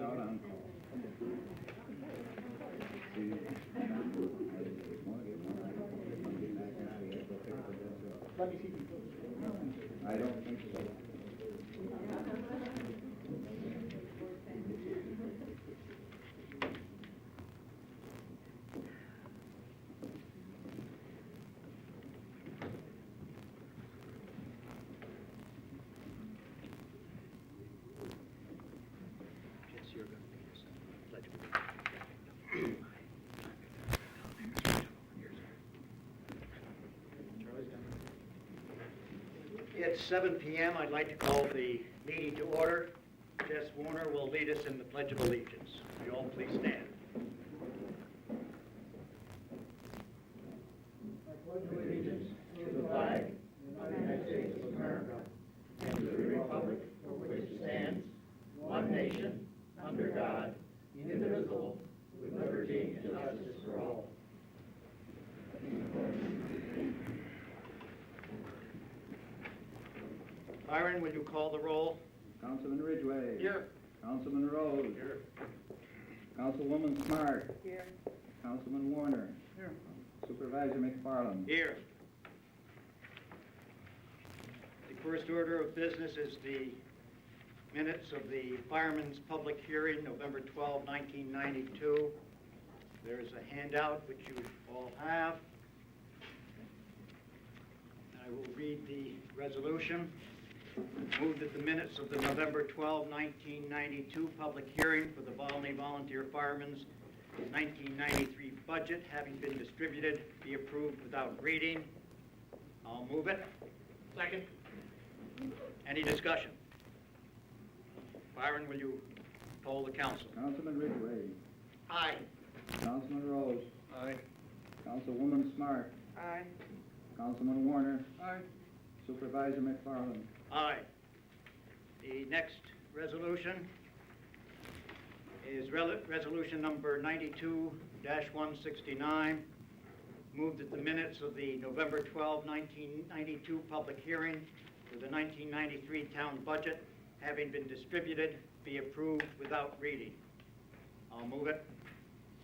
out on call. See, Let me see. I don't think so. Yes, you're going to be this legible. It's 7 p.m. I'd like to call the meeting to order. Jess Warner will lead us in the Pledge of Allegiance. Will you all please stand? I pledge allegiance to the flag of the United States of America and to the republic for which it stands, one nation, under God, indivisible, with liberty and justice for all. Byron, will you call the roll? Councilman Ridgway. Here. Councilman Rose. Here. Councilwoman Smart. Here. Councilman Warner. Here. Supervisor McFarland. Here. The first order of business is the minutes of the firemen's public hearing, November 12, 1992. There's a handout which you all have. I will read the resolution. Move that the minutes of the November 12, 1992 public hearing for the Volney Volunteer Firemen's 1993 budget, having been distributed, be approved without reading. I'll move it. Second. Any discussion? Byron, will you poll the council? Councilman Ridgway. Aye. Councilman Rose. Aye. Councilwoman Smart. Aye. Councilman Warner. Aye. Supervisor McFarland. Aye. The next resolution is resolution number 92-169. Move that the minutes of the November 12, 1992 public hearing for the 1993 town budget, having been distributed, be approved without reading. I'll move it.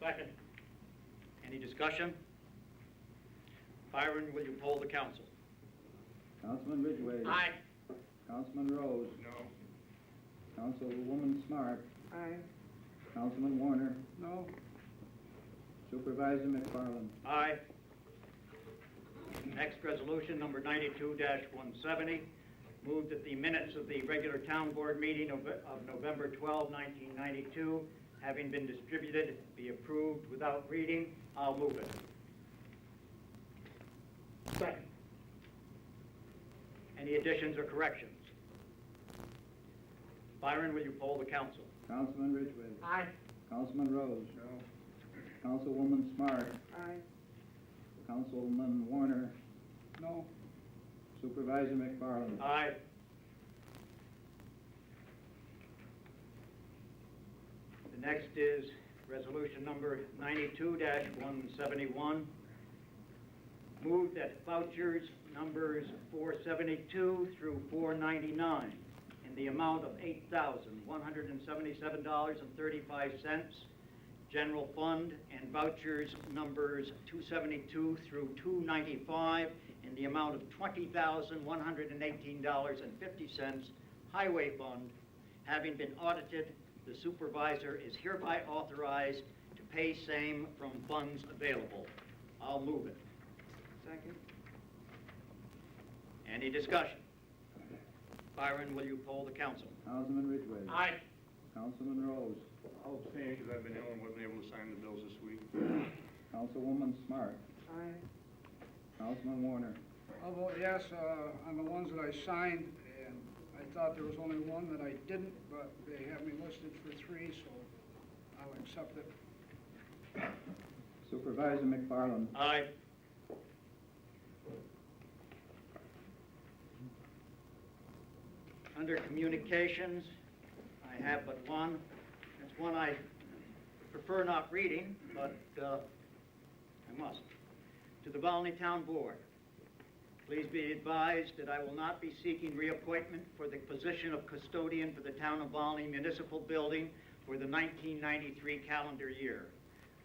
Second. Any discussion? Byron, will you poll the council? Councilman Ridgway. Aye. Councilman Rose. No. Councilwoman Smart. Aye. Councilman Warner. No. Supervisor McFarland. Aye. Next resolution, number 92-170. Move that the minutes of the regular town board meeting of November 12, 1992, having been distributed, be approved without reading. I'll move it. Second. Any additions or corrections? Byron, will you poll the council? Councilman Ridgway. Aye. Councilman Rose. No. Councilwoman Smart. Aye. Councilman Warner. No. Supervisor McFarland. Aye. The next is resolution number 92-171. Move that vouchers numbers 472 through 499 in the amount of $8,177.35, general fund, and vouchers numbers 272 through 295 in the amount of $20,118.50, highway fund, having been audited, the supervisor is hereby authorized to pay same from funds available. I'll move it. Second. Any discussion? Byron, will you poll the council? Councilman Ridgway. Aye. Councilman Rose. I'll abstain because I've been ill and wasn't able to sign the bills this week. Councilwoman Smart. Aye. Councilman Warner. I'll vote yes on the ones that I signed, and I thought there was only one that I didn't, but they have me listed for 3, so I'll accept it. Supervisor McFarland. Aye. Under communications, I have but one. It's one I prefer not reading, but I must. To the Volney Town Board, please be advised that I will not be seeking reappointment for the position of custodian for the Town of Volney Municipal Building for the 1993 calendar year.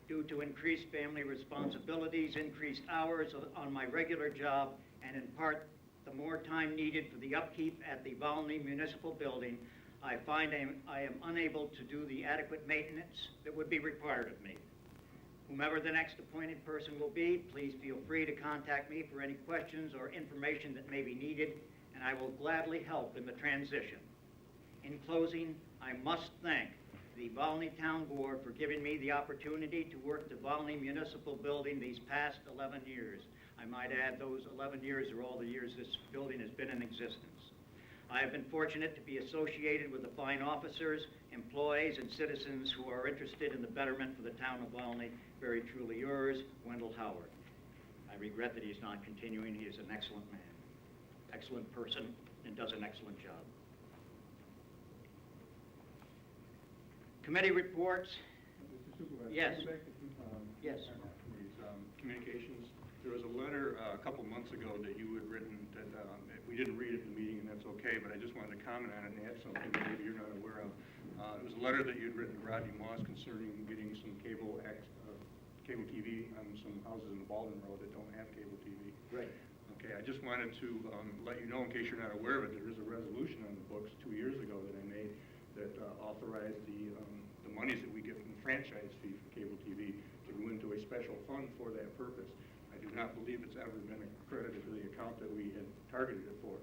Due to increased family responsibilities, increased hours on my regular job, and in part the more time needed for the upkeep at the Volney Municipal Building, I find I am unable to do the adequate maintenance that would be required of me. Whomever the next appointed person will be, please feel free to contact me for any questions or information that may be needed, and I will gladly help in the transition. In closing, I must thank the Volney Town Board for giving me the opportunity to work the Volney Municipal Building these past 11 years. I might add those 11 years are all the years this building has been in existence. I have been fortunate to be associated with the fine officers, employees, and citizens who are interested in the betterment for the town of Volney. Very truly yours, Wendell Howard. I regret that he's not continuing. He is an excellent man, excellent person, and does an excellent job. Committee reports. Mr. Supervisor, Yes. going back to, Yes. these, communications, there was a letter a couple months ago that you had written that we didn't read at the meeting, and that's okay, but I just wanted to comment on it and add something that maybe you're not aware of. It was a letter that you had written to Rodney Moss concerning getting some cable TV on some houses in the Baldwin Road that don't have cable TV. Right. Okay, I just wanted to let you know, in case you're not aware of it, there is a resolution on the books 2 years ago that I made that authorized the monies that we get from the franchise fee for cable TV to go into a special fund for that purpose. I do not believe it's ever been accredited to the account that we had targeted it for.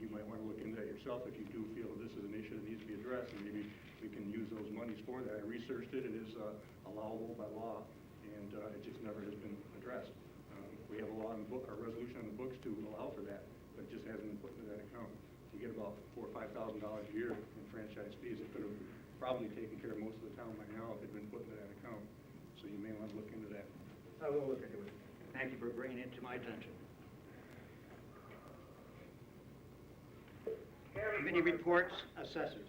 You might want to look into that yourself if you do feel this is an issue that needs to be addressed, and maybe we can use those monies for that. I researched it. It is allowable by law, and it just never has been addressed. We have a law in the book, a resolution on the books to allow for that, but it just hasn't been put into that account. You get about $4,000 or $5,000 a year in franchise fees. It could have probably taken care of most of the town by now if it had been put into that account. So you may want to look into that. I will look into it. Thank you for bringing it to my attention. Committee reports, assessors.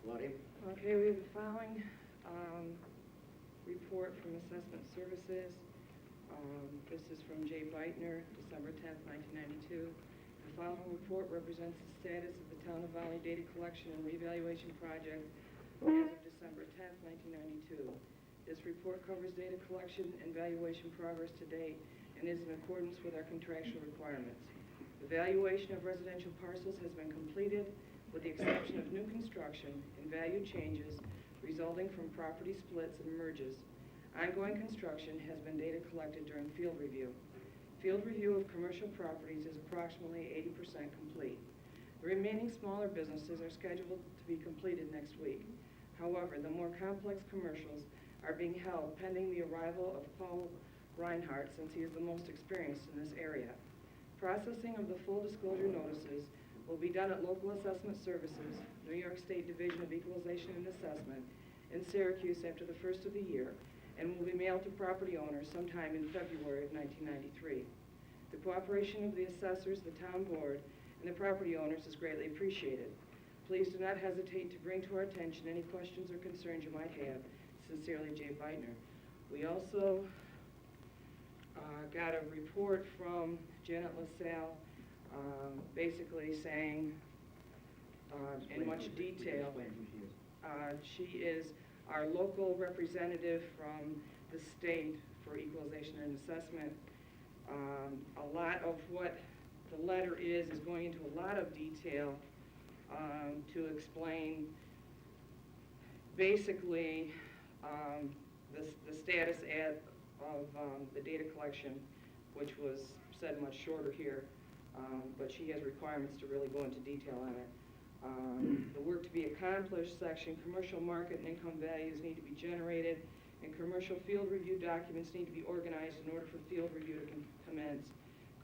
Lottie? Okay, we have the following report from Assessment Services. This is from Jay Beitner, December 10th, 1992. The following report represents the status of the Town of Volney data collection and revaluation project as of December 10th, 1992. This report covers data collection and valuation progress to date and is in accordance with our contractual requirements. The valuation of residential parcels has been completed with the exception of new construction and value changes resulting from property splits and merges. Ongoing construction has been data collected during field review. Field review of commercial properties is approximately 80% complete. The remaining smaller businesses are scheduled to be completed next week. However, the more complex commercials are being held pending the arrival of Paul Reinhardt, since he is the most experienced in this area. Processing of the full disclosure notices will be done at Local Assessment Services, New York State Division of Equalization and Assessment, in Syracuse after the first of the year, and will be mailed to property owners sometime in February of 1993. The cooperation of the assessors, the town board, and the property owners is greatly appreciated. Please do not hesitate to bring to our attention any questions or concerns you might have. Sincerely, Jay Beitner. We also got a report from Janet LaSalle, basically saying in much detail, she is our local representative from the state for equalization and assessment. A lot of what the letter is going into a lot of detail to explain basically the status of the data collection, which was said much shorter here, but she has requirements to really go into detail on it. The work to be accomplished section, commercial market and income values need to be generated, and commercial field review documents need to be organized in order for field review to commence.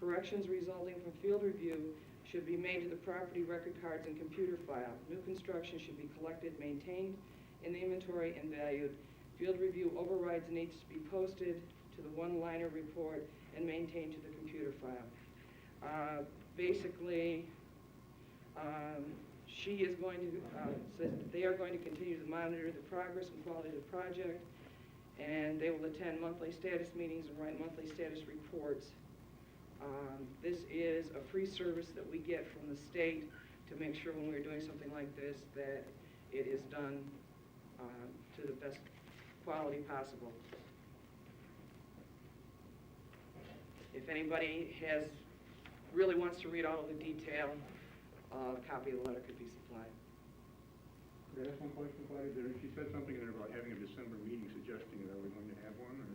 Corrections resulting from field review should be made to the property record cards and computer file. New construction should be collected, maintained in the inventory, and valued. Field review overrides needs to be posted to the one-liner report and maintained to the computer file. Basically, she is going to, says that they are going to continue to monitor the progress and quality of the project, and they will attend monthly status meetings and write monthly status reports. This is a free service that we get from the state to make sure when we're doing something like this that it is done to the best quality possible. If anybody really wants to read all of the detail, a copy of the letter could be supplied. Could I ask one question, Claudia? She said something in there about having a December meeting, suggesting that we're going to have one, or?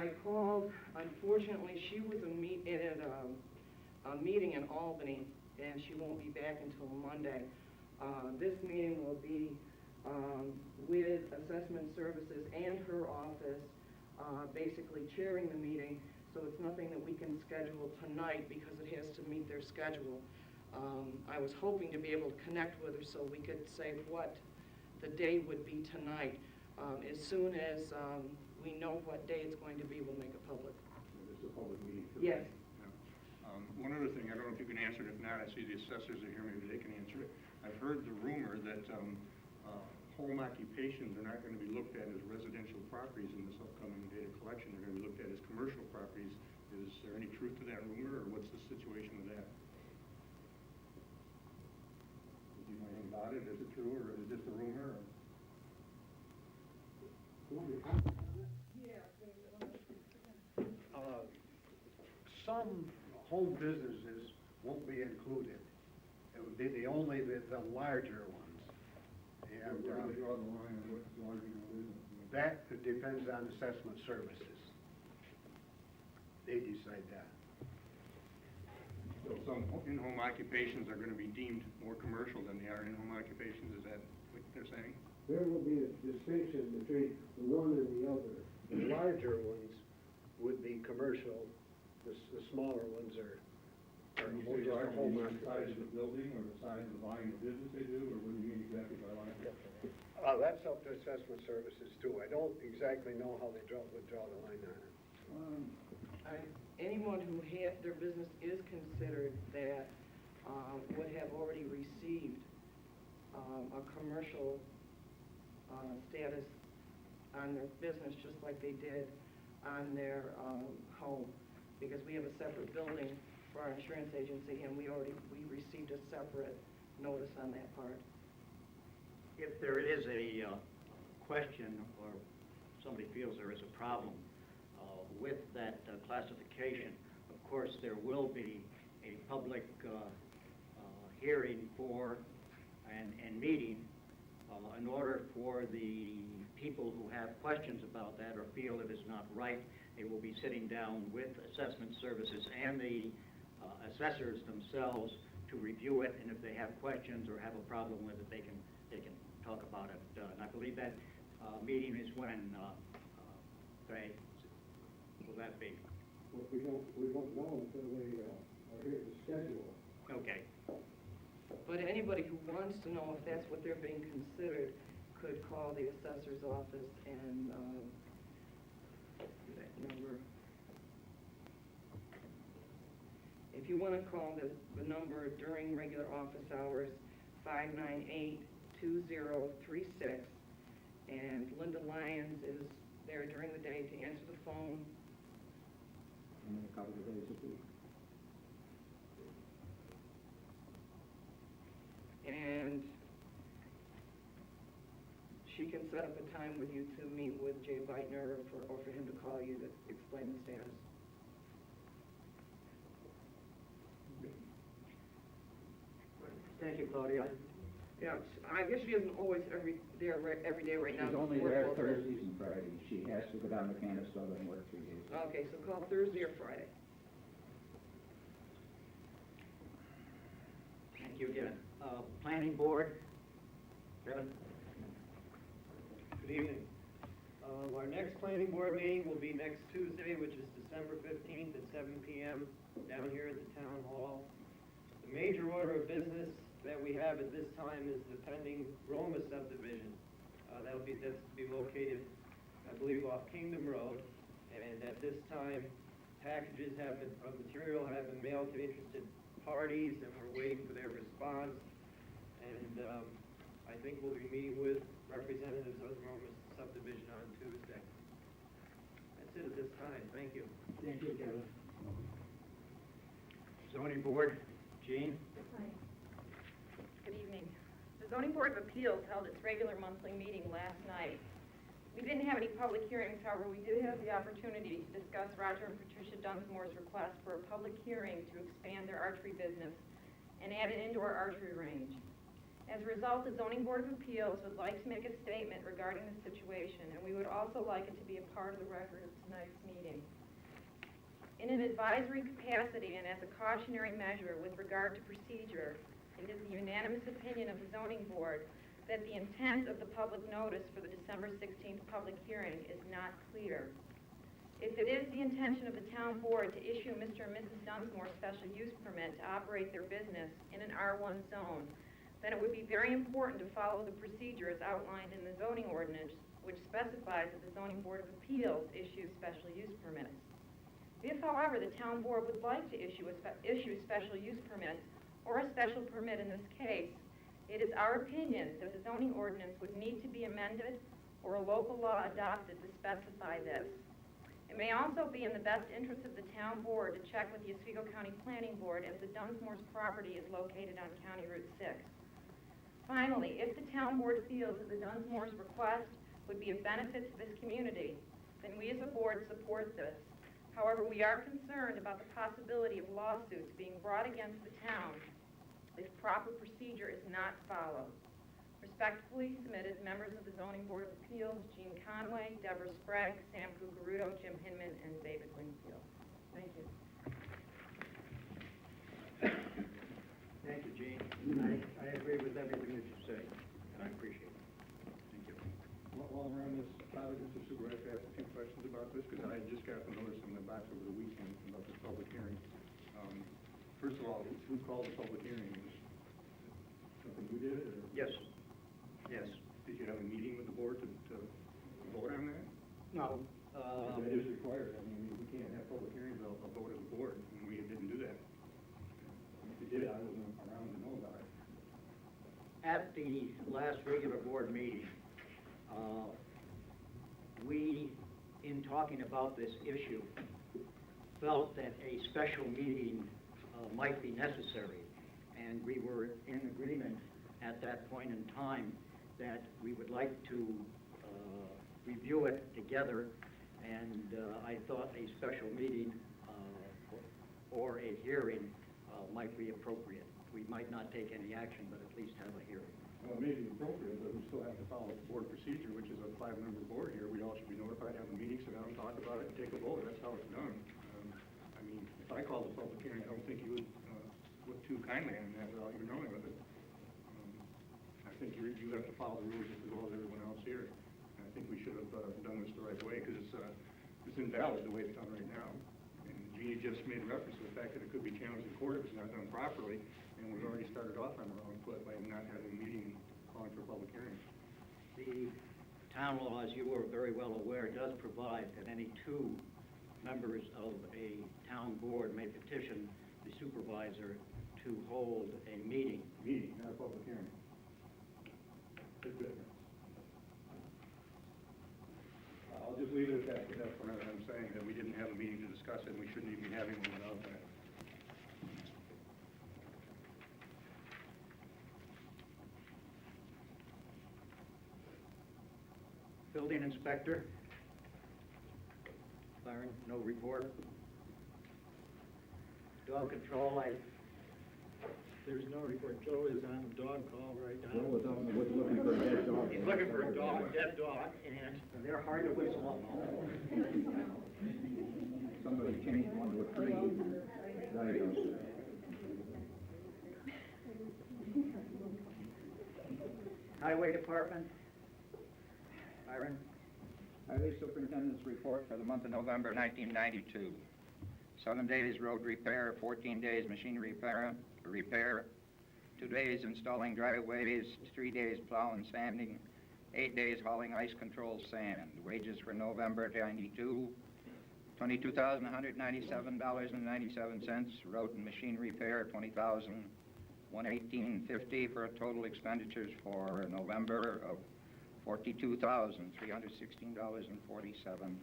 I called, unfortunately, she was at a meeting in Albany, and she won't be back until Monday. This meeting will be with Assessment Services and her office, basically chairing the meeting, so it's nothing that we can schedule tonight because it has to meet their schedule. I was hoping to be able to connect with her so we could say what the day would be tonight. As soon as we know what day it's going to be, we'll make it public. It's a public meeting. Too. Yes. Yeah. One other thing, I don't know if you can answer it. If not, I see the assessors are here. Maybe they can answer it. I've heard the rumor that home occupations are not going to be looked at as residential properties in this upcoming data collection. They're going to be looked at as commercial properties. Is there any truth to that rumor, or what's the situation with that? Do you know anything about it? Is it true, or is it just a rumor? Or? Some home businesses won't be included. It would be the larger ones. And Where do they draw the line on what's larger and what isn't? that depends on assessment services. They decide that. So some in-home occupations are going to be deemed more commercial than they are in-home occupations. Is that what they're saying? There will be a distinction between the one and the other. The larger ones would be commercial, the smaller ones are When you more say just a large, home you mean the size of the occupation. building or the size of the volume of business they do, or what do you mean exactly by line? That's up to assessment services too. I don't exactly know how they would draw the line on it. Anyone who their business is considered that would have already received a commercial status on their business, just like they did on their home, because we have a separate building for our insurance agency, and we received a separate notice on that part. If there is a question or somebody feels there is a problem with that classification, of course, there will be a public hearing for and meeting in order for the people who have questions about that or feel it is not right. They will be sitting down with assessment services and the assessors themselves to review it, and if they have questions or have a problem with it, they can talk about it. And I believe that meeting is when, will that be? Well, we don't know until they are here to schedule. Okay. But anybody who wants to know if that's what they're being considered could call the assessor's office and that number. If you want to call the number during regular office hours, 598-2036, and Linda Lyons is there during the day to answer the phone. And a couple of days a week. And she can set up a time with you to meet with Jay Beitner or for him to call you to explain the status. Thank you, Claudia. Yeah, I guess she isn't always every day right now. She's only Work there both Thursdays and Fridays. She has to go down to Canastota and work 3 days. Okay, so call Thursday or Friday. Thank you again. Planning Board, Kevin? Good evening. Our next planning board meeting will be next Tuesday, which is December 15th at 7 p.m. down here at the town hall. The major order of business that we have at this time is the pending Roma subdivision. That's to be located, I believe, off Kingdom Road. And at this time, packages of material have been mailed to interested parties, and we're waiting for their response. And I think we'll be meeting with representatives of the Roma subdivision on Tuesday. That's it at this time. Thank you. Thank you, Kevin. Zoning Board, Jean? The Zoning Board of Appeals held its regular monthly meeting last night. We didn't have any public hearings, however, we did have the opportunity to discuss Roger and Patricia Dunsmore's request for a public hearing to expand their archery business and add an indoor archery range. As a result, the Zoning Board of Appeals would like to make a statement regarding the situation, and we would also like it to be a part of the record of tonight's meeting. In an advisory capacity and as a cautionary measure with regard to procedure, it is the unanimous opinion of the Zoning Board that the intent of the public notice for the December 16th public hearing is not clear. If it is the intention of the town board to issue Mr. and Mrs. Dunsmore special use permit to operate their business in an R1 zone, then it would be very important to follow the procedures outlined in the zoning ordinance, which specifies that the Zoning Board of Appeals issues special use permits. If, however, the town board would like to issue special use permits, or a special permit in this case, it is our opinion that the zoning ordinance would need to be amended or a local law adopted to specify this. It may also be in the best interest of the town board to check with the Oswego County Planning Board as the Dunsmore's property is located on County Route 6. Finally, if the town board feels that the Dunsmore's request would be of benefit to this community, then we as a board support this. However, we are concerned about the possibility of lawsuits being brought against the town if proper procedure is not followed. Respectfully submitted, members of the Zoning Board of Appeals, Jean Conway, Deborah Sprague, Sam Cucuruto, Jim Hinman, and David Wingfield. Thank you. Thank you, Jean. I agree with everything that you say, and I appreciate it. Thank you. While we're on this topic, Mr. Supervisor, I have a few questions about this, because I just got the notice in the box over the weekend about this public hearing. First of all, who called the public hearing? Something you did, or? Yes. Yes. Did you have a meeting with the board to vote on that? No. That is required. I mean, we can't have public hearings without a vote of the board, and we didn't do that. If you did, I wasn't around to know about it. At the last regular board meeting, we, in talking about this issue, felt that a special meeting might be necessary, and we were in agreement at that point in time that we would like to review it together, and I thought a special meeting or a hearing might be appropriate. We might not take any action, but at least have a hearing. Well, it may be appropriate, but we still have to follow the board procedure, which is a 5-member board here. We all should be notified, have a meeting, sit down, talk about it, and take a vote. That's how it's done. I mean, if I called a public hearing, I don't think you would look too kindly on that without your knowing of it. I think you have to follow the rules just as well as everyone else here. And I think we should have done this the right way, because it's invalid the way it's done right now. And Jeannie just made reference to the fact that it could be challenged in court if it's not done properly, and we've already started off on the wrong foot by not having a meeting calling for a public hearing. The town law, as you are very well aware, does provide that any two members of a town board may petition the supervisor to hold a meeting. Meeting, not a public hearing. Big difference. I'll just leave it at that. That's what I'm saying, that we didn't have a meeting to discuss it, and we shouldn't even be having one without that. Building inspector? Byron, no report. Dog control, there's no report. Joe is on dog call right now. Joe was looking for a dead dog. He's looking for a dog, dead dog, and they're hard to whistle up. Somebody changed one to a 3. Highway department? Byron? Highway Superintendent's report for the month of November 1992. 7 days road repair, 14 days machine repair, 2 days installing driveways, 3 days plow and sanding, 8 days hauling ice control sand. Wages for November 92, $22,197.97. Road and machine repair, $20,118.50 for total expenditures for November of $42,316.47.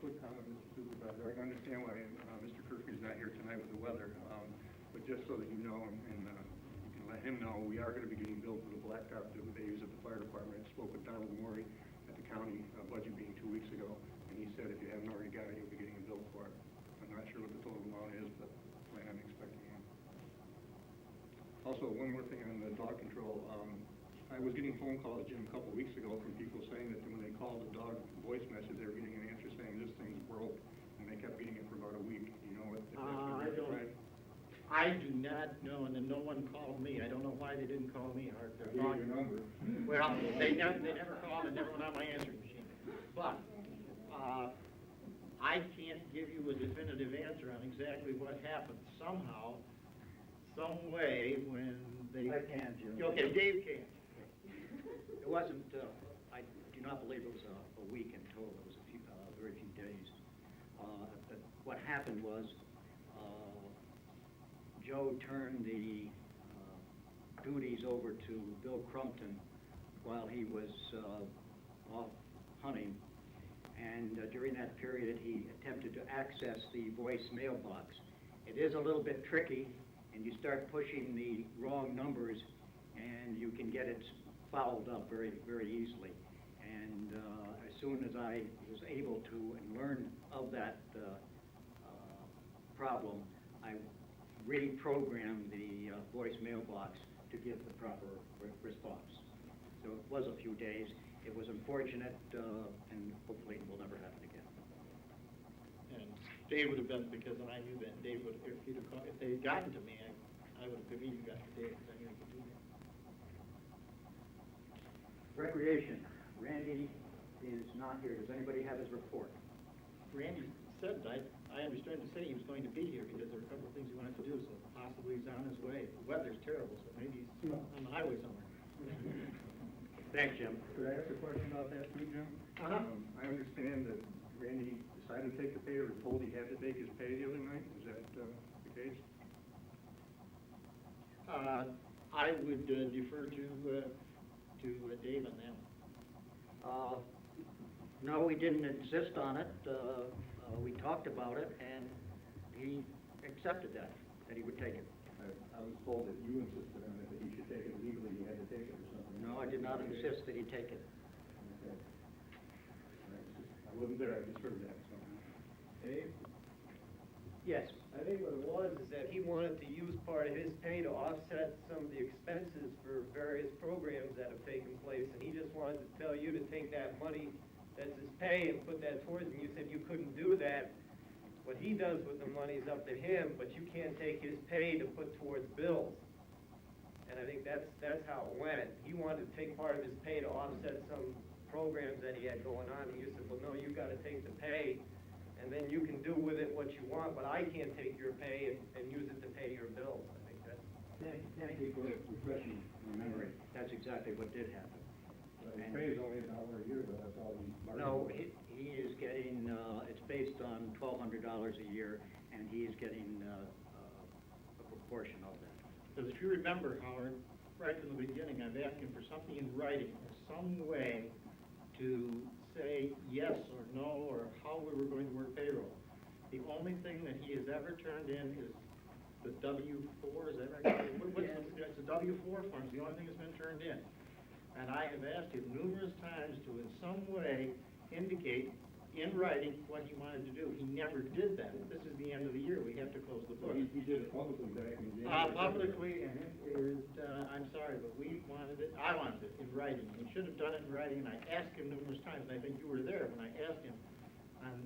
Quick comment, Mr. Supervisor. I understand why Mr. Kirkby's not here tonight with the weather, but just so that you know, and you can let him know we are gonna be getting billed for the blacktop that they use at the fire department. I spoke with Donald Maury at the county budget meeting 2 weeks ago, and he said if you haven't already got it, you'll be getting a bill for it. I'm not sure what the total amount is, but plan on expecting it. Also, one more thing on the dog control. I was getting phone calls, Jim, a couple weeks ago from people saying that when they called the dog voice message, they were getting an answer saying this thing's broke, and they kept getting it for about a week. Do you know if that's I don't- right? I do not know, and then no one called me. I don't know why they didn't call me, Art. They're I gave you your number. Well, they never called and never went on my answering machine. But, I can't give you a definitive answer on exactly what happened. Somehow, some way, when they... I can, Jim. Okay, Dave can. It wasn't, I do not believe it was a week in total, it was a few, very few days. But what happened was, Joe turned the duties over to Bill Crumpton while he was off hunting. And during that period, he attempted to access the voice mailbox. It is a little bit tricky, and you start pushing the wrong numbers, and you can get it fouled up very, very easily. And as soon as I was able to learn of that problem, I reprogrammed the voice mailbox to give the proper response. So it was a few days. It was unfortunate, and hopefully it will never happen again. And Dave would have been, because I knew that Dave would, if they had gotten to me, I would have immediately gotten to Dave, because I knew he could do that. Recreation. Randy is not here. Does anybody have his report? Randy said, I understood to say he was going to be here because there were a couple of things he wanted to do, so possibly he's on his way. The weather's terrible, so maybe he's on the highway somewhere. Thanks, Jim. Could I ask a question about that too, Jim? Uh-huh. I understand that Randy decided to take the pay, or was told he had to take his pay the other night. Is that the case? I would defer to Dave on that one. No, we didn't insist on it. We talked about it, and he accepted that he would take it. I was told that you insisted on it, that he should take it legally, he had to take it or something. No, I did not insist that he take it. Okay. All right, I wasn't there, I just heard that, so. Dave? Yes. I think what it was is that he wanted to use part of his pay to offset some of the expenses for various programs that have taken place, and he just wanted to tell you to take that money that's his pay and put that towards him. You said you couldn't do that. What he does with the money is up to him, but you can't take his pay to put towards bills. And I think that's how it went. He wanted to take part of his pay to offset some programs that he had going on, and you said, well, no, you gotta take the pay, and then you can do with it what you want, but I can't take your pay and use it to pay your bills. I think that's... Thank you for refreshing my memory. That's exactly what did happen. His pay is only $1 a year, but that's all he... No, he is getting, it's based on $1,200 a year, and he is getting a proportion of that. Because if you remember, Howard, right from the beginning, I've asked him for something in writing, or some way to say yes or no, or how we were going to work payroll. The only thing that he has ever turned in is the W-4, is that right? It's the W-4 forms, the only thing that's been turned in. And I have asked him numerous times to in some way indicate in writing what he wanted to do. He never did that. This is the end of the year, we have to close the books. He did it publicly back in January. Publicly, and I'm sorry, but we wanted it, I wanted it in writing. He should have done it in writing, and I asked him numerous times, and I think you were there when I asked him on,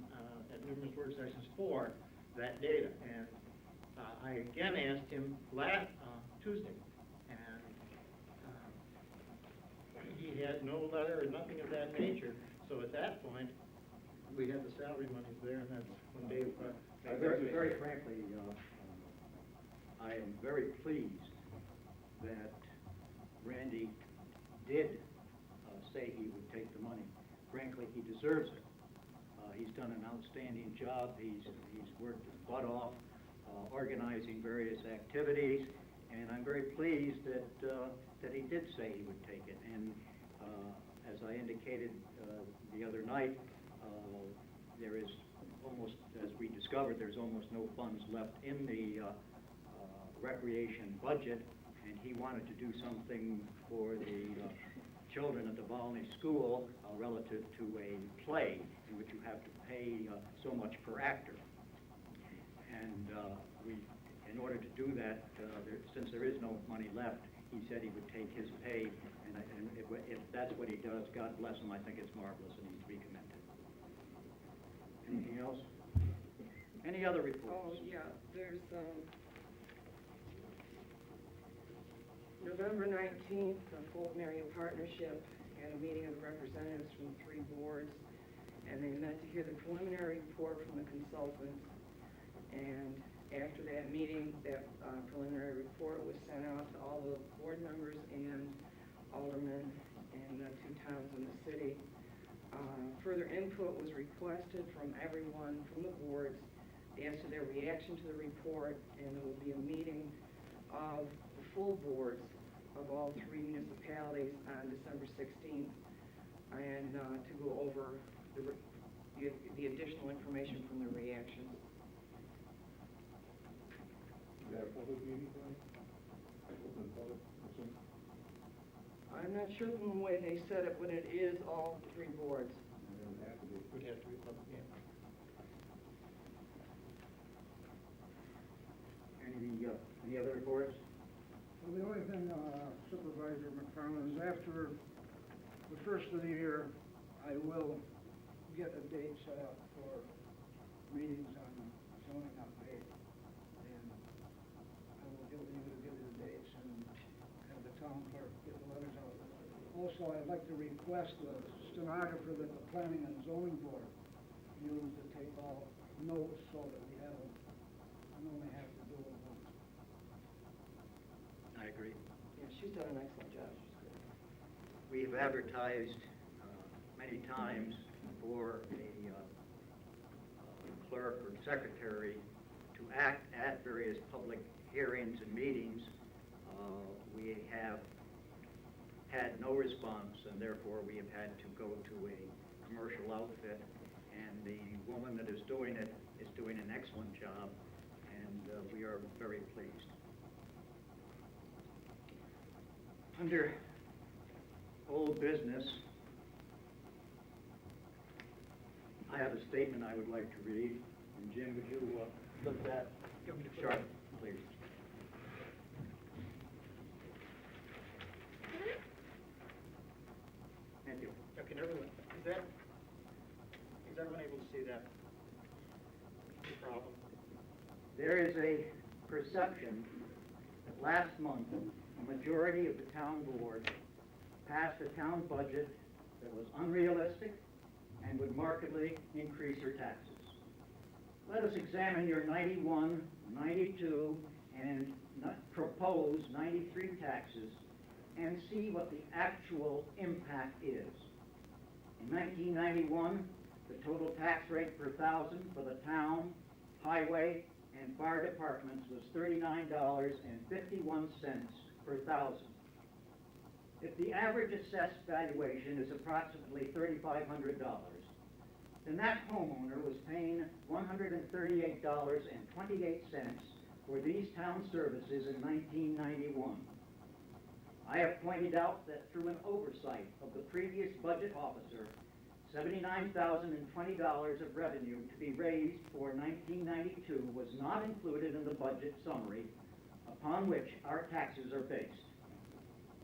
at numerous work sessions for that data. And I again asked him last Tuesday, and he had no letter or nothing of that nature. So at that point, we had the salary monies there, and that's when Dave... Very frankly, I am very pleased that Randy did say he would take the money. Frankly, he deserves it. He's done an outstanding job. He's worked his butt off organizing various activities, and I'm very pleased that he did say he would take it. And as I indicated the other night, there is almost, as we discovered, there's almost no funds left in the recreation budget, and he wanted to do something for the children at the Volney School relative to a play in which you have to pay so much per actor. And in order to do that, since there is no money left, he said he would take his pay, and if that's what he does, God bless him, I think it's marvelous and he's to be commended. Anything else? Any other Oh, reports? yeah, there's, November 19th, the Fulton Area Partnership had a meeting of representatives from 3 boards, and they met to hear the preliminary report from the consultants. And after that meeting, that preliminary report was sent out to all the board members and aldermen in the 2 towns in the city. Further input was requested from everyone from the boards as to their reaction to the report, and there will be a meeting of the full boards of all 3 municipalities on December 16th, and to go over the additional information from the reactions. Is that a public meeting, Brian? Open public, I'm not sure from the way they said it, but it is all 3 boards. it doesn't have to be. Would have to be public, yeah. Any other reports? Well, the only thing, Supervisor McFarland, is after the first of the year, I will get a date set up for meetings on zoning update. And I will give you the dates and have the town clerk get the letters out. Also, I'd like to request the stenographer that the Planning and Zoning Board use to take all notes so that we have them. I only have to do it once. I agree. Yeah, she's done an excellent job. She's good. We've advertised many times for a clerk or secretary to act at various public hearings and meetings. We have had no response, and therefore we have had to go to a commercial outfit, and the woman that is doing it is doing an excellent job, and we are very pleased. Under old business, I have a statement I would like to read, and Jim, would you look that chart, please? Thank you. Can everyone, is everyone able to see that? No problem. There is a perception that last month, a majority of the town board passed a town budget that was unrealistic and would markedly increase your taxes. Let us examine your 91, 92, and proposed 93 taxes and see what the actual impact is. In 1991, the total tax rate per thousand for the town, highway, and fire departments was $39.51 per thousand. If the average assessed valuation is approximately $3,500, then that homeowner was paying $138.28 for these town services in 1991. I have pointed out that through an oversight of the previous budget officer, $79,020 of revenue to be raised for 1992 was not included in the budget summary upon which our taxes are based.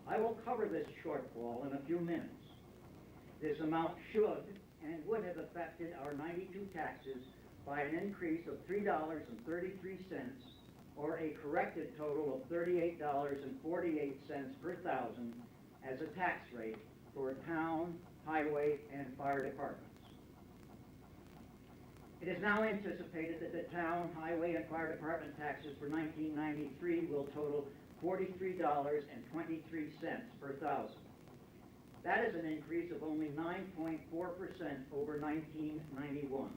I will cover this shortfall in a few minutes. This amount should and would have affected our 92 taxes by an increase of $3.33, or a corrected total of $38.48 per thousand as a tax rate for town, highway, and fire departments. It is now anticipated that the town, highway, and fire department taxes for 1993 will total $43.23 per thousand. That is an increase of only 9.4% over 1991.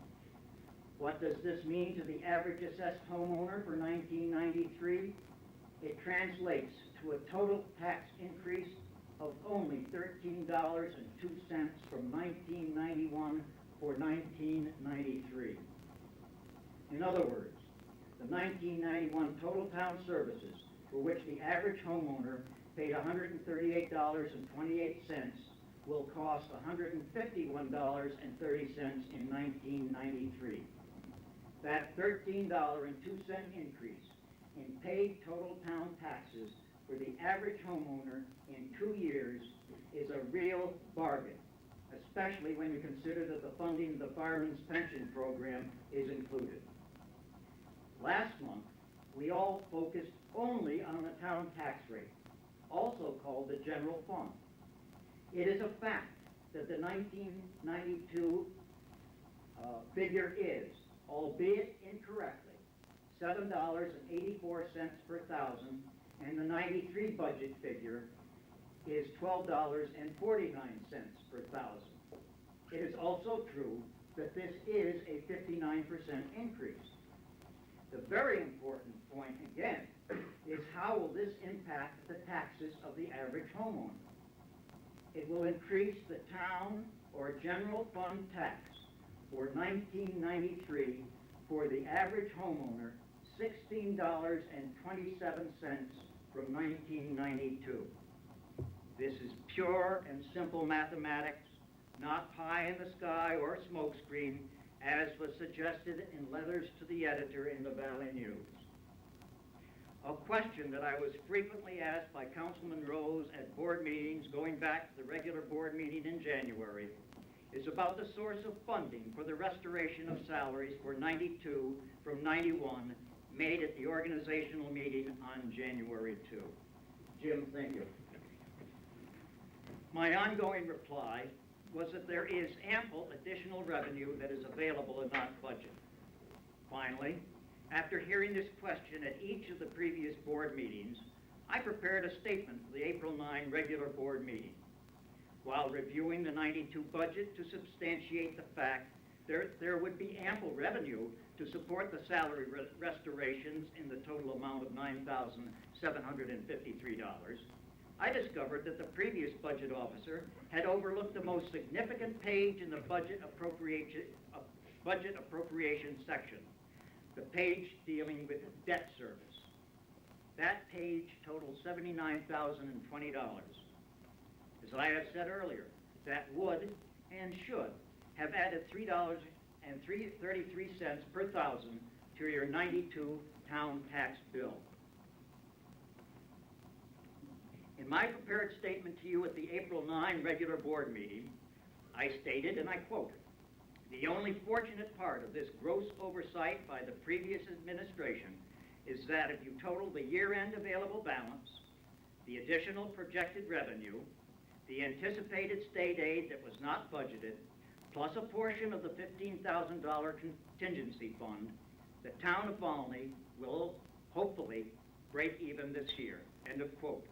What does this mean to the average assessed homeowner for 1993? It translates to a total tax increase of only $13.02 from 1991 for 1993. In other words, the 1991 total town services for which the average homeowner paid $138.28, will cost $151.30 in 1993. That $13.02 increase in paid total town taxes for the average homeowner in 2 years is a real bargain, especially when you consider that the funding of the Fireman's Pension Program is included. Last month, we all focused only on the town tax rate, also called the general fund. It is a fact that the 1992 figure is, albeit incorrectly, $7.84 per thousand, and the 93 budget figure is $12.49 per thousand. It is also true that this is a 59% increase. The very important point, again, is how will this impact the taxes of the average homeowner? It will increase the town or general fund tax for 1993 for the average homeowner $16.27 from 1992. This is pure and simple mathematics, not pie in the sky or smokescreen, as was suggested in letters to the editor in the Valley News. A question that I was frequently asked by Councilman Rose at board meetings going back to the regular board meeting in January is about the source of funding for the restoration of salaries for 92 from 91 made at the organizational meeting on January 2. Jim, thank you. My ongoing reply was that there is ample additional revenue that is available in that budget. Finally, after hearing this question at each of the previous board meetings, I prepared a statement for the April 9 regular board meeting. While reviewing the 92 budget to substantiate the fact there would be ample revenue to support the salary restorations in the total amount of $9,753, I discovered that the previous budget officer had overlooked the most significant page in the budget appropriation section, the page dealing with debt service. That page totals $79,020. As I have said earlier, that would and should have added $3.33 per thousand to your 92 town tax bill. In my prepared statement to you at the April 9 regular board meeting, I stated, and I quote, "The only fortunate part of this gross oversight by the previous administration is that if you total the year-end available balance, the additional projected revenue, the anticipated state aid that was not budgeted, plus a portion of the $15,000 contingency fund, the town of Volney will hopefully break even this year." End of quote.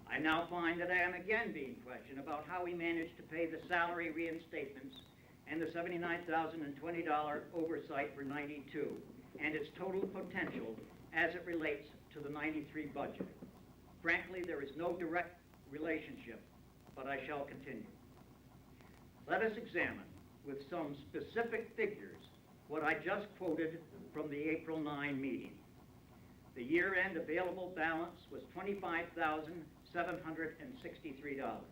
I now find that I am again being questioned about how we managed to pay the salary reinstatements and the $79,020 oversight for 92 and its total potential as it relates to the 93 budget. Frankly, there is no direct relationship, but I shall continue. Let us examine with some specific figures what I just quoted from the April 9 meeting. The year-end available balance was $25,763.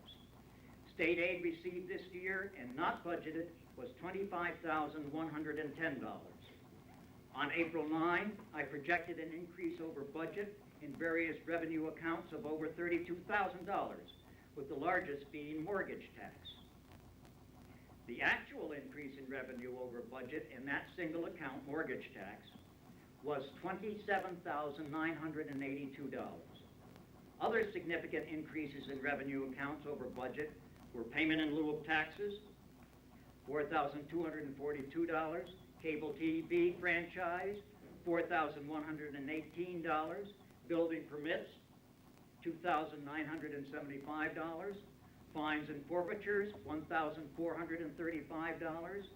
State aid received this year and not budgeted was $25,110. On April 9, I projected an increase over budget in various revenue accounts of over $32,000, with the largest being mortgage tax. The actual increase in revenue over budget in that single account, mortgage tax, was $27,982. Other significant increases in revenue accounts over budget were payment in lieu of taxes, $4,242, cable TV franchise, $4,118, building permits, $2,975, fines and forfeitures, $1,435,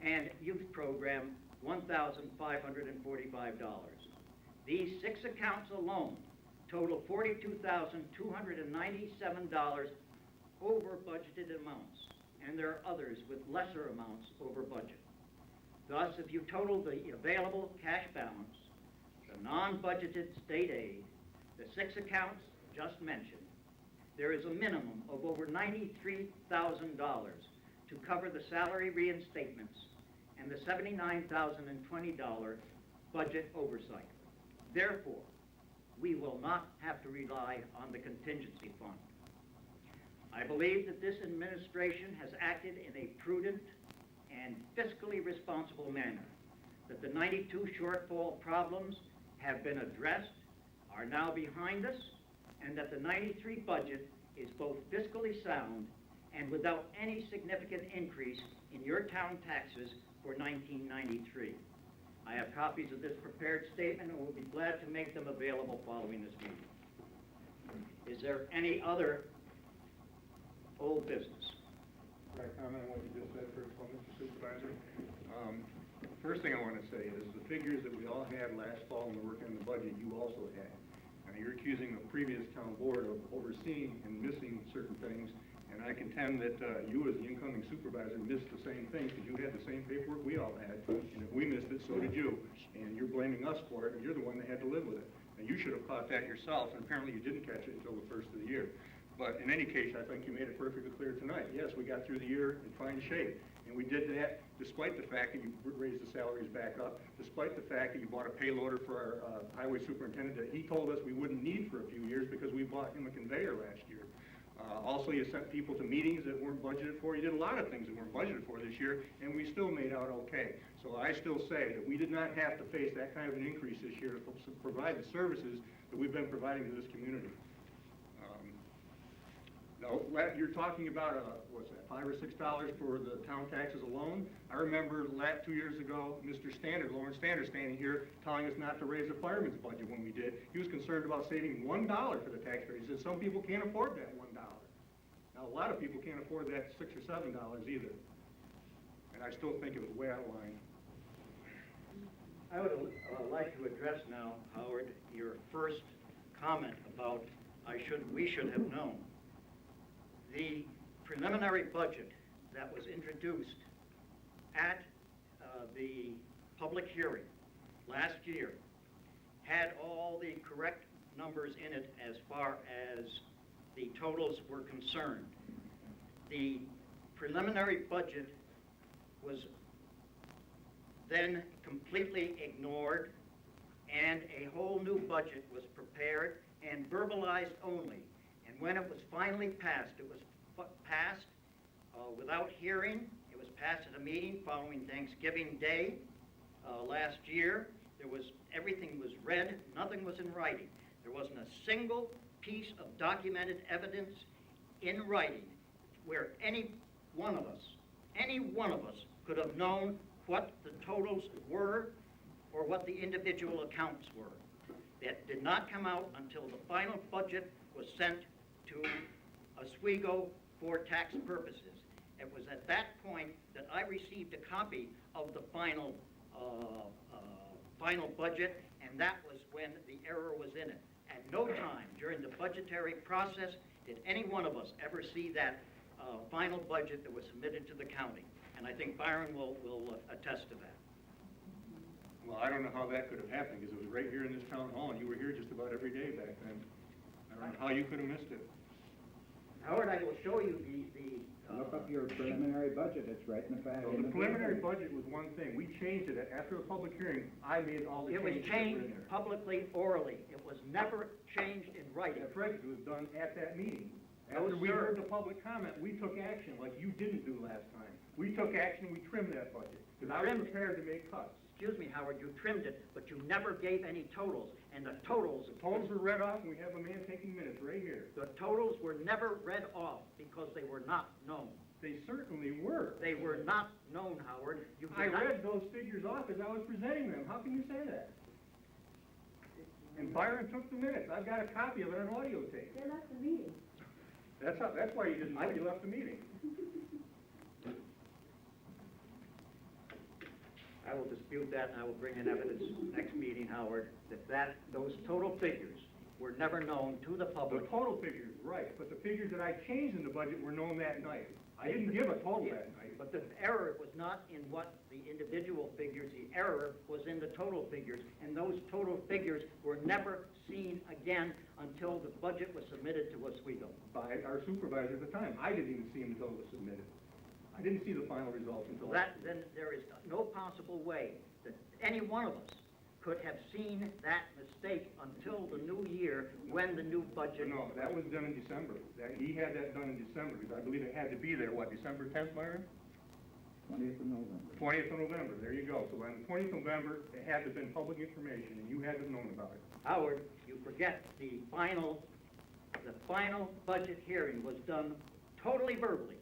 and youth program, $1,545. These 6 accounts alone total $42,297 over budgeted amounts, and there are others with lesser amounts over budget. Thus, if you total the available cash balance, the non-budgeted state aid, the 6 accounts just mentioned, there is a minimum of over $93,000 to cover the salary reinstatements and the $79,020 budget oversight. Therefore, we will not have to rely on the contingency fund. I believe that this administration has acted in a prudent and fiscally responsible manner, that the 92 shortfall problems have been addressed, are now behind us, and that the 93 budget is both fiscally sound and without any significant increase in your town taxes for 1993. I have copies of this prepared statement and will be glad to make them available following this meeting. Is there any other old business? Can I comment on what you just said first of all, Mr. Supervisor? First thing I want to say is the figures that we all had last fall when we were working on the budget, you also had. Now, you're accusing the previous town board of overseeing and missing certain things, and I contend that you as the incoming supervisor missed the same thing because you had the same paperwork we all had, and if we missed it, so did you. And you're blaming us for it, and you're the one that had to live with it. Now, you should have caught that yourself, and apparently you didn't catch it until the first of the year. But in any case, I think you made it perfectly clear tonight. Yes, we got through the year in fine shape. And we did that despite the fact that you raised the salaries back up, despite the fact that you bought a payloader for our highway superintendent that he told us we wouldn't need for a few years because we bought him a conveyor last year. Also, you sent people to meetings that weren't budgeted for. You did a lot of things that weren't budgeted for this year, and we still made out okay. So I still say that we did not have to face that kind of an increase this year to provide the services that we've been providing to this community. No, you're talking about, what's that, $5 or $6 for the town taxes alone? I remember 2 years ago, Mr. Standard, Lawrence Standard, standing here telling us not to raise the fireman's budget when we did. He was concerned about saving $1 for the taxpayers. He said some people can't afford that $1. Now, a lot of people can't afford that $6 or $7 either. And I still think it was way out of line. I would like to address now, Howard, your first comment about we should have known. The preliminary budget that was introduced at the public hearing last year had all the correct numbers in it as far as the totals were concerned. The preliminary budget was then completely ignored, and a whole new budget was prepared and verbalized only. And when it was finally passed, it was passed without hearing. It was passed at a meeting following Thanksgiving Day last year. Everything was read, nothing was in writing. There wasn't a single piece of documented evidence in writing where any one of us could have known what the totals were or what the individual accounts were. That did not come out until the final budget was sent to Oswego for tax purposes. It was at that point that I received a copy of the final budget, and that was when the error was in it. At no time during the budgetary process did any one of us ever see that final budget that was submitted to the county. And I think Byron will attest to that. Well, I don't know how that could have happened because it was right here in this town hall, and you were here just about every day back then. I don't know how you could have missed it. Howard, I will show you the Look up your preliminary budget, it's right in the back. So the preliminary budget was one thing. We changed it. After the public hearing, I made all the It was changes that were in changed there. publicly, orally. It was never changed in writing. That's right, it was done at that meeting. No, After we sir. heard the public comment, we took action like you didn't do last time. We took action, we trimmed that budget, because I was Trimmed it. prepared to make cuts. Excuse me, Howard, you trimmed it, but you never gave any totals. And the totals Totals were read off, and we have a man taking minutes right here. The totals were never read off because they were not known. They certainly were. They were not known, Howard. You I did not- read those figures off as I was presenting them. How can you say that? And Byron took the minutes. I've got a copy of it on audio tape. They left the meeting. That's why you didn't know you left the meeting. I will dispute that, and I will bring in evidence next meeting, Howard, that those total figures were never known to the The public. total figures, right, but the figures that I changed in the budget were known that night. I didn't give a total that night. But the error was not in what the individual figures, the error was in the total figures, and those total figures were never seen again until the budget was submitted to Oswego. By our supervisor at the time. I didn't even see them until it was submitted. I didn't see the final results until. Then there is no possible way that any one of us could have seen that mistake until the new year when the new budget. No, that was done in December. He had that done in December, because I believe it had to be there, what, December 10th, Myron? 20th of November. 20th of November, there you go. So on the 20th of November, it had to have been public information, and you had to have known about it. Howard, you forget the final budget hearing was done totally verbally,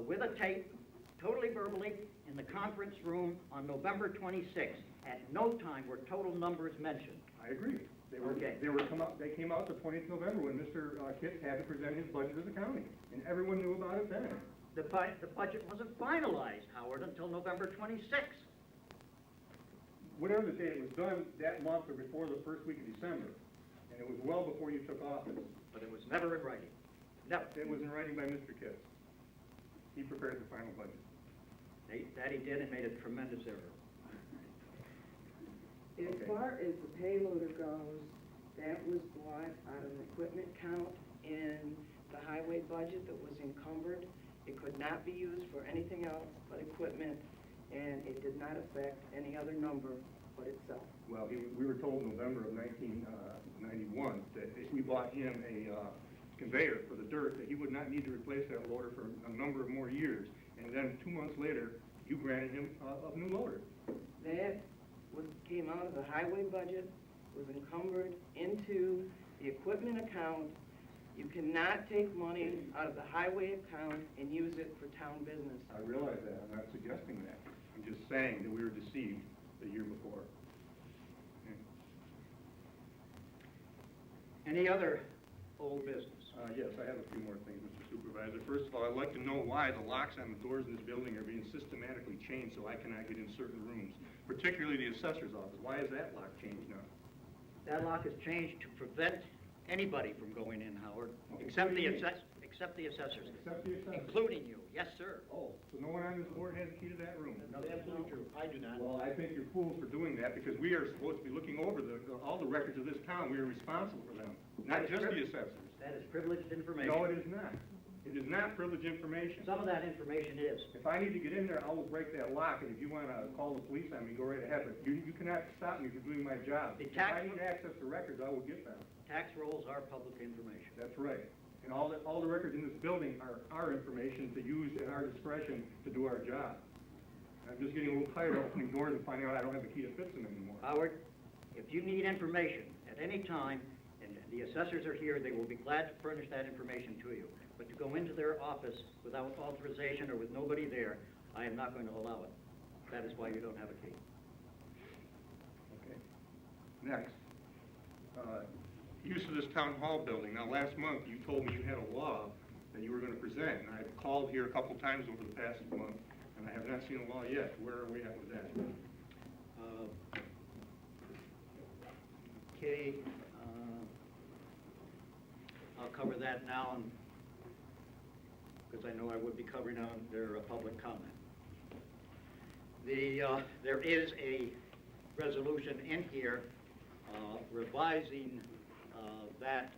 with a tape, totally verbally, in the conference room on November 26th. At no time were total numbers mentioned. I agree. Okay. They came out the 20th of November when Mr. Kitts had to present his budget to the county, and everyone knew about it then. The budget wasn't finalized, Howard, until November 26th. Whatever the date, it was done that month or before the first week of December, and it was well before you took office. But it was never in writing. Never. It was in writing by Mr. Kitts. He prepared the final budget. That he did and made a tremendous error. As Okay. far as the payloader goes, that was bought out of an equipment count in the highway budget that was encumbered. It could not be used for anything else but equipment, and it did not affect any other number but itself. Well, we were told in November of 1991 that if we bought him a conveyor for the dirt, that he would not need to replace that loader for a number of more years. And then 2 months later, you granted him a new loader. That came out of the highway budget, was encumbered into the equipment account. You cannot take money out of the highway account and use it for town business. I realize that. I'm not suggesting that. I'm just saying that we were deceived the year before. Any other old business? Yes, I have a few more things, Mr. Supervisor. First of all, I'd like to know why the locks on the doors in this building are being systematically changed so I cannot get in certain rooms, particularly the assessor's office. Why is that lock changed now? That lock is changed to prevent anybody from going in, Howard, Okay. except the What do you except the assessors, Except the assessor. including you. Yes, sir. Oh, so no one on this board has a key to that room? That's absolutely true. I do not. Well, I think you're fools for doing that, because we are supposed to be looking over all the records of this town. We are responsible for them, not just the assessors. That is privileged information. No, it is not. It is not privileged information. Some of that information is. If I need to get in there, I will break that lock, and if you want to call the police on me, go right ahead, but you cannot stop me from doing my job. The If tax- I need access to records, I will get them. Tax rolls are public information. That's right. And all the records in this building are our information to use at our discretion to do our job. I'm just getting a little tired of opening doors and finding out I don't have a key to fix them anymore. Howard, if you need information at any time, and the assessors are here, they will be glad to furnish that information to you. But to go into their office without authorization or with nobody there, I am not going to allow it. That is why you don't have a key. Okay. Next, use of this town hall building. Now, last month, you told me you had a law that you were going to present, and I've called here a couple times over the past month, and I have not seen a law yet. Where are we at with that? Okay, I'll cover that now, because I know I would be covering on their public comment. There is a resolution in here revising that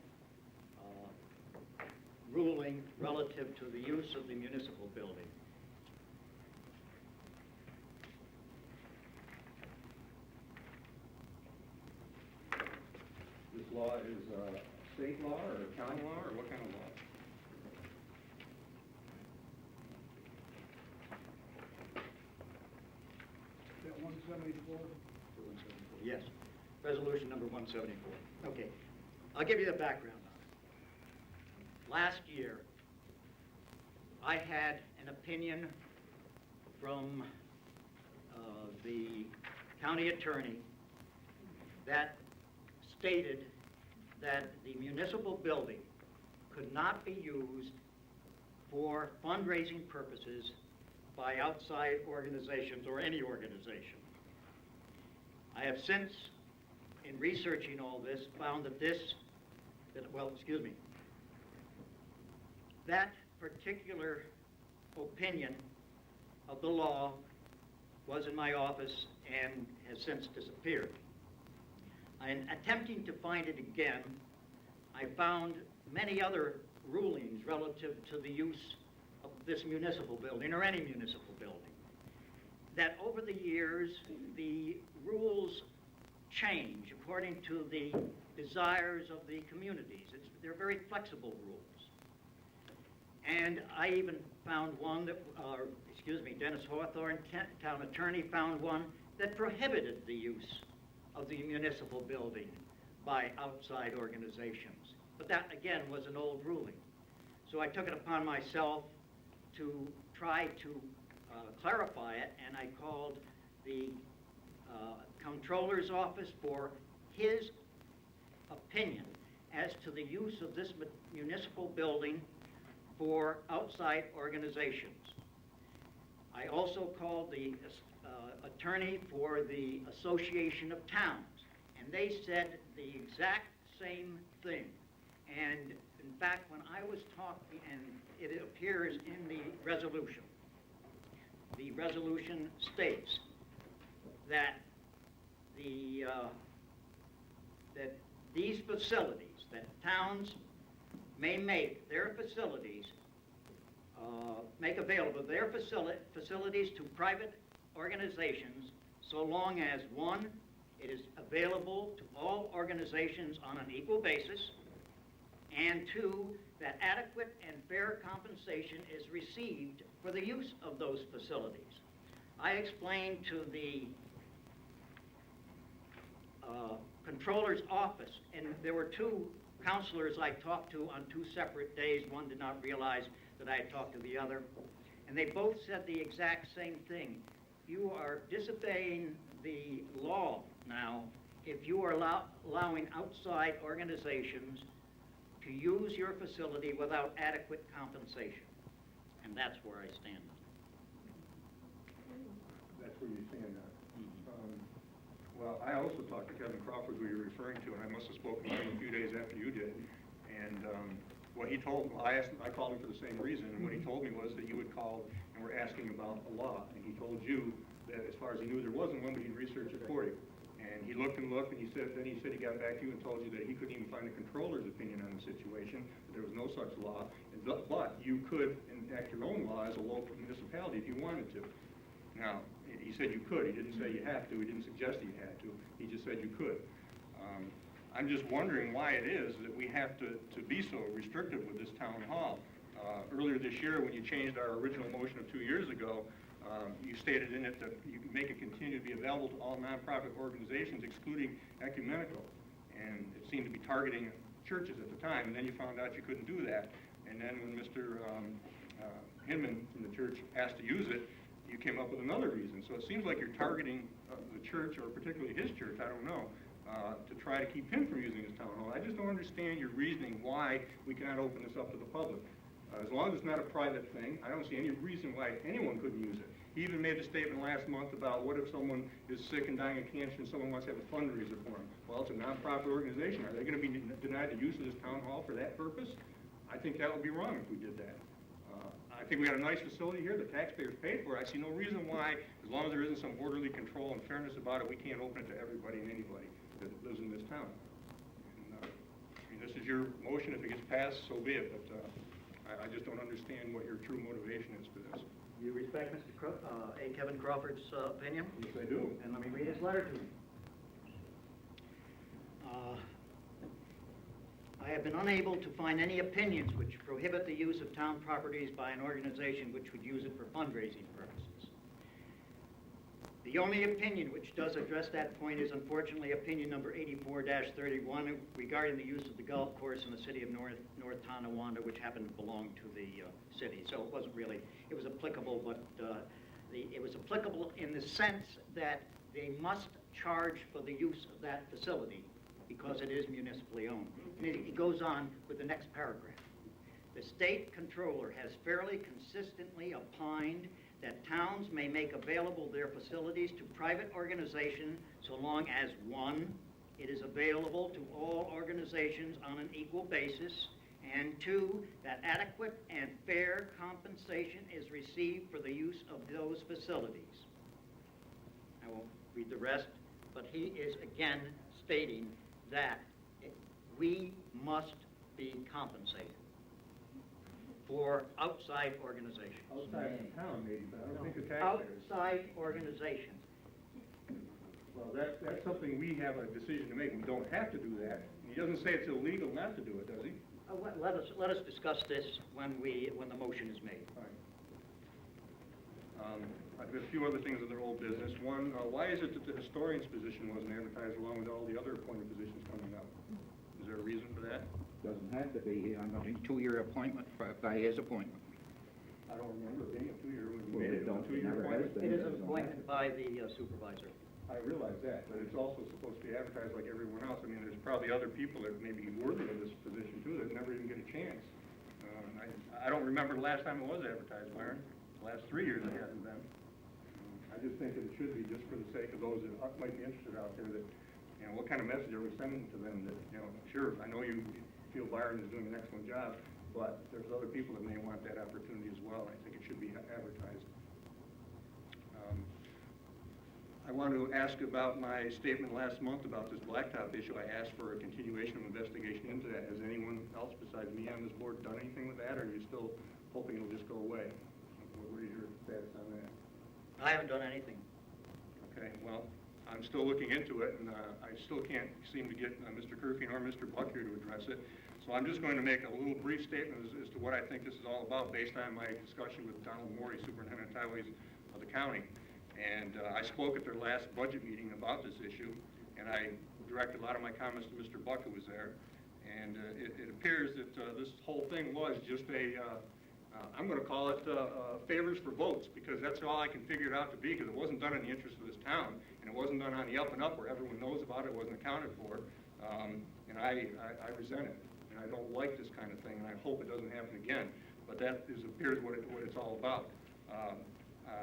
ruling relative to the use of the municipal building. This law is state law or county law, or what kind of law? Is that 174? Yes, resolution number 174. Okay, I'll give you the background on it. Last year, I had an opinion from the county attorney that stated that the municipal building could not be used for fundraising purposes by outside organizations or any organization. I have since in researching all this, found that that particular opinion of the law was in my office and has since disappeared. In attempting to find it again, I found many other rulings relative to the use of this municipal building, or any municipal building, that over the years, the rules change according to the desires of the communities. They're very flexible rules. And I even found one that, Dennis Hawthorne, town attorney, found one that prohibited the use of the municipal building by outside organizations. But that, again, was an old ruling. So I took it upon myself to try to clarify it, and I called the comptroller's office for his opinion as to the use of this municipal building for outside organizations. I also called the attorney for the Association of Towns, and they said the exact same thing. And in fact, when I was talking, and it appears in the resolution states that that these facilities, that towns may make their facilities, make available their facilities to private organizations so long as, one, it is available to all organizations on an equal basis, and two, that adequate and fair compensation is received for the use of those facilities. I explained to the comptroller's office, and there were two counselors I talked to on two separate days. One did not realize that I had talked to the other, and they both said the exact same thing. You are disobeying the law now if you are allowing outside organizations to use your facility without adequate compensation. And that's where I stand. That's where you stand now. Well, I also talked to Kevin Crawford, who you're referring to, and I must have spoken to him a few days after you did. And what he told me, I called him for the same reason, and what he told me was that you had called and were asking about a law, and he told you that as far as he knew there wasn't one, but he'd research it for you. And he looked and looked, and he said he got back to you and told you that he couldn't even find a controller's opinion on the situation, that there was no such law, but you could enact your own law as a local municipality if you wanted to. Now, he said you could. He didn't say you have to. He didn't suggest that you had to. He just said you could. I'm just wondering why it is that we have to be so restrictive with this town hall. Earlier this year, when you changed our original motion of 2 years ago, you stated in it that you can make it continue to be available to all nonprofit organizations, excluding ecumenical. And it seemed to be targeting churches at the time, and then you found out you couldn't do that. And then when Mr. Hinman from the church asked to use it, you came up with another reason. So it seems like you're targeting the church, or particularly his church, I don't know, to try to keep him from using his town hall. I just don't understand your reasoning why we cannot open this up to the public. As long as it's not a private thing, I don't see any reason why anyone couldn't use it. He even made a statement last month about what if someone is sick and dying of cancer and someone wants to have a fundraiser for him. Well, it's a nonprofit organization. Are they going to be denied the use of this town hall for that purpose? I think that would be wrong if we did that. I think we got a nice facility here. The taxpayers paid for it. I see no reason why, as long as there isn't some orderly control and fairness about it, we can't open it to everybody and anybody that lives in this town. And, this is your motion. If it gets passed, so be it. But I just don't understand what your true motivation is for this. You respect Mr. Kevin Crawford's opinion? Yes, I do. And let me read his letter to him. I have been unable to find any opinions which prohibit the use of town properties by an organization which would use it for fundraising purposes. The only opinion which does address that point is unfortunately opinion number 84-31 regarding the use of the golf course in the city of North Tonawanda, which happened to belong to the city. So it wasn't really, it was applicable, but it was applicable in the sense that they must charge for the use of that facility because it is municipally owned. And it goes on with the next paragraph. The state controller has fairly consistently opined that towns may make available their facilities to private organizations so long as, one, it is available to all organizations on an equal basis, and 2, that adequate and fair compensation is received for the use of those facilities. I won't read the rest, but he is again stating that we must be compensated for outside organizations. Outside the town maybe, but I don't think the taxpayers. Outside organizations. Well, that's something we have a decision to make. We don't have to do that. He doesn't say it's illegal not to do it, does he? Let us discuss this when the motion is made. All right. I've got a few other things in their old business. One, why is it that the historian's position wasn't advertised along with all the other appointed positions coming up? Is there a reason for that? Doesn't have to be, I'm a 2-year appointment by his appointment. I don't remember being a 2-year, when Well, we made it it a don't- 2-year never has appointment. been. It is an appointment by the supervisor. I realize that, but it's also supposed to be advertised like everyone else. I mean, there's probably other people that may be worthy of this position too that never even get a chance. I don't remember the last time it was advertised, Byron. The last 3 years it hasn't been. I just think that it should be, just for the sake of those that might be interested out there, that, you know, what kind of message are we sending to them that, you know, sure, I know you feel Byron is doing an excellent job, but there's other people that may want that opportunity as well. I think it should be advertised. I want to ask about my statement last month about this blacktop issue. I asked for a continuation of investigation into that. Has anyone else besides me on this board done anything with that, or are you still hoping it'll just go away? What is your status on that? I haven't done anything. Okay, well, I'm still looking into it, and I still can't seem to get Mr. Curfew or Mr. Buck here to address it. So I'm just going to make a little brief statement as to what I think this is all about based on my discussion with Donald Morey, Superintendent of Highways of the county. And I spoke at their last budget meeting about this issue, and I directed a lot of my comments to Mr. Buck, who was there. And it appears that this whole thing was just I'm going to call it favors for votes, because that's all I can figure it out to be, because it wasn't done in the interest of this town, and it wasn't done on the up and up where everyone knows about it, wasn't accounted for. And I resent it, and I don't like this kind of thing, and I hope it doesn't happen again. But that appears what it's all about.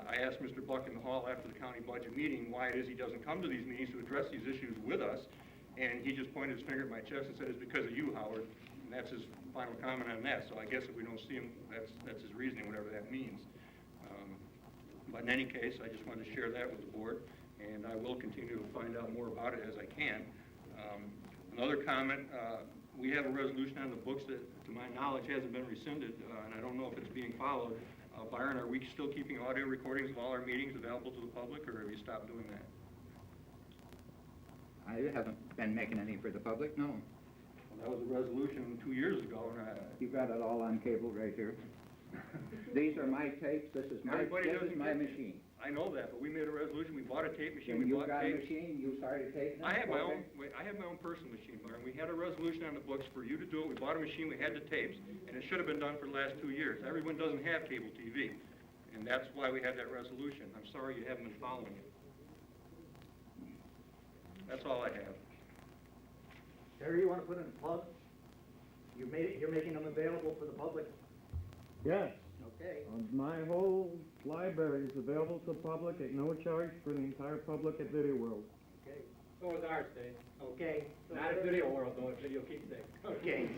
I asked Mr. Buck in the hall after the county budget meeting why it is he doesn't come to these meetings to address these issues with us, and he just pointed his finger at my chest and said, it's because of you, Howard, and that's his final comment on that. So I guess if we don't see him, that's his reasoning, whatever that means. But in any case, I just wanted to share that with the board, and I will continue to find out more about it as I can. Another comment, we have a resolution on the books that, to my knowledge, hasn't been rescinded, and I don't know if it's being followed. Byron, are we still keeping audio recordings of all our meetings available to the public, or have you stopped doing that? I haven't been making any for the public, no. Well, that was a resolution 2 years ago, and You've got it all on cable right here. These are my tapes, this is my machine. I know that, but we made a resolution, we bought a tape machine, When we you bought got a tapes. machine, you started taping them? I have my Okay. own personal machine, Byron. We had a resolution on the books for you to do it. We bought a machine, we had the tapes, and it should have been done for the last 2 years. Everyone doesn't have cable TV, and that's why we had that resolution. I'm sorry you haven't been following it. That's all I have. Terry, you want to put in a plug? You're making them available for the public? Yes, Okay. my whole library is available to the public at no charge for the entire public at Video World. Okay. So is ours, Dave. Okay. Not at Video World, though, at Video Keepsake. Okay.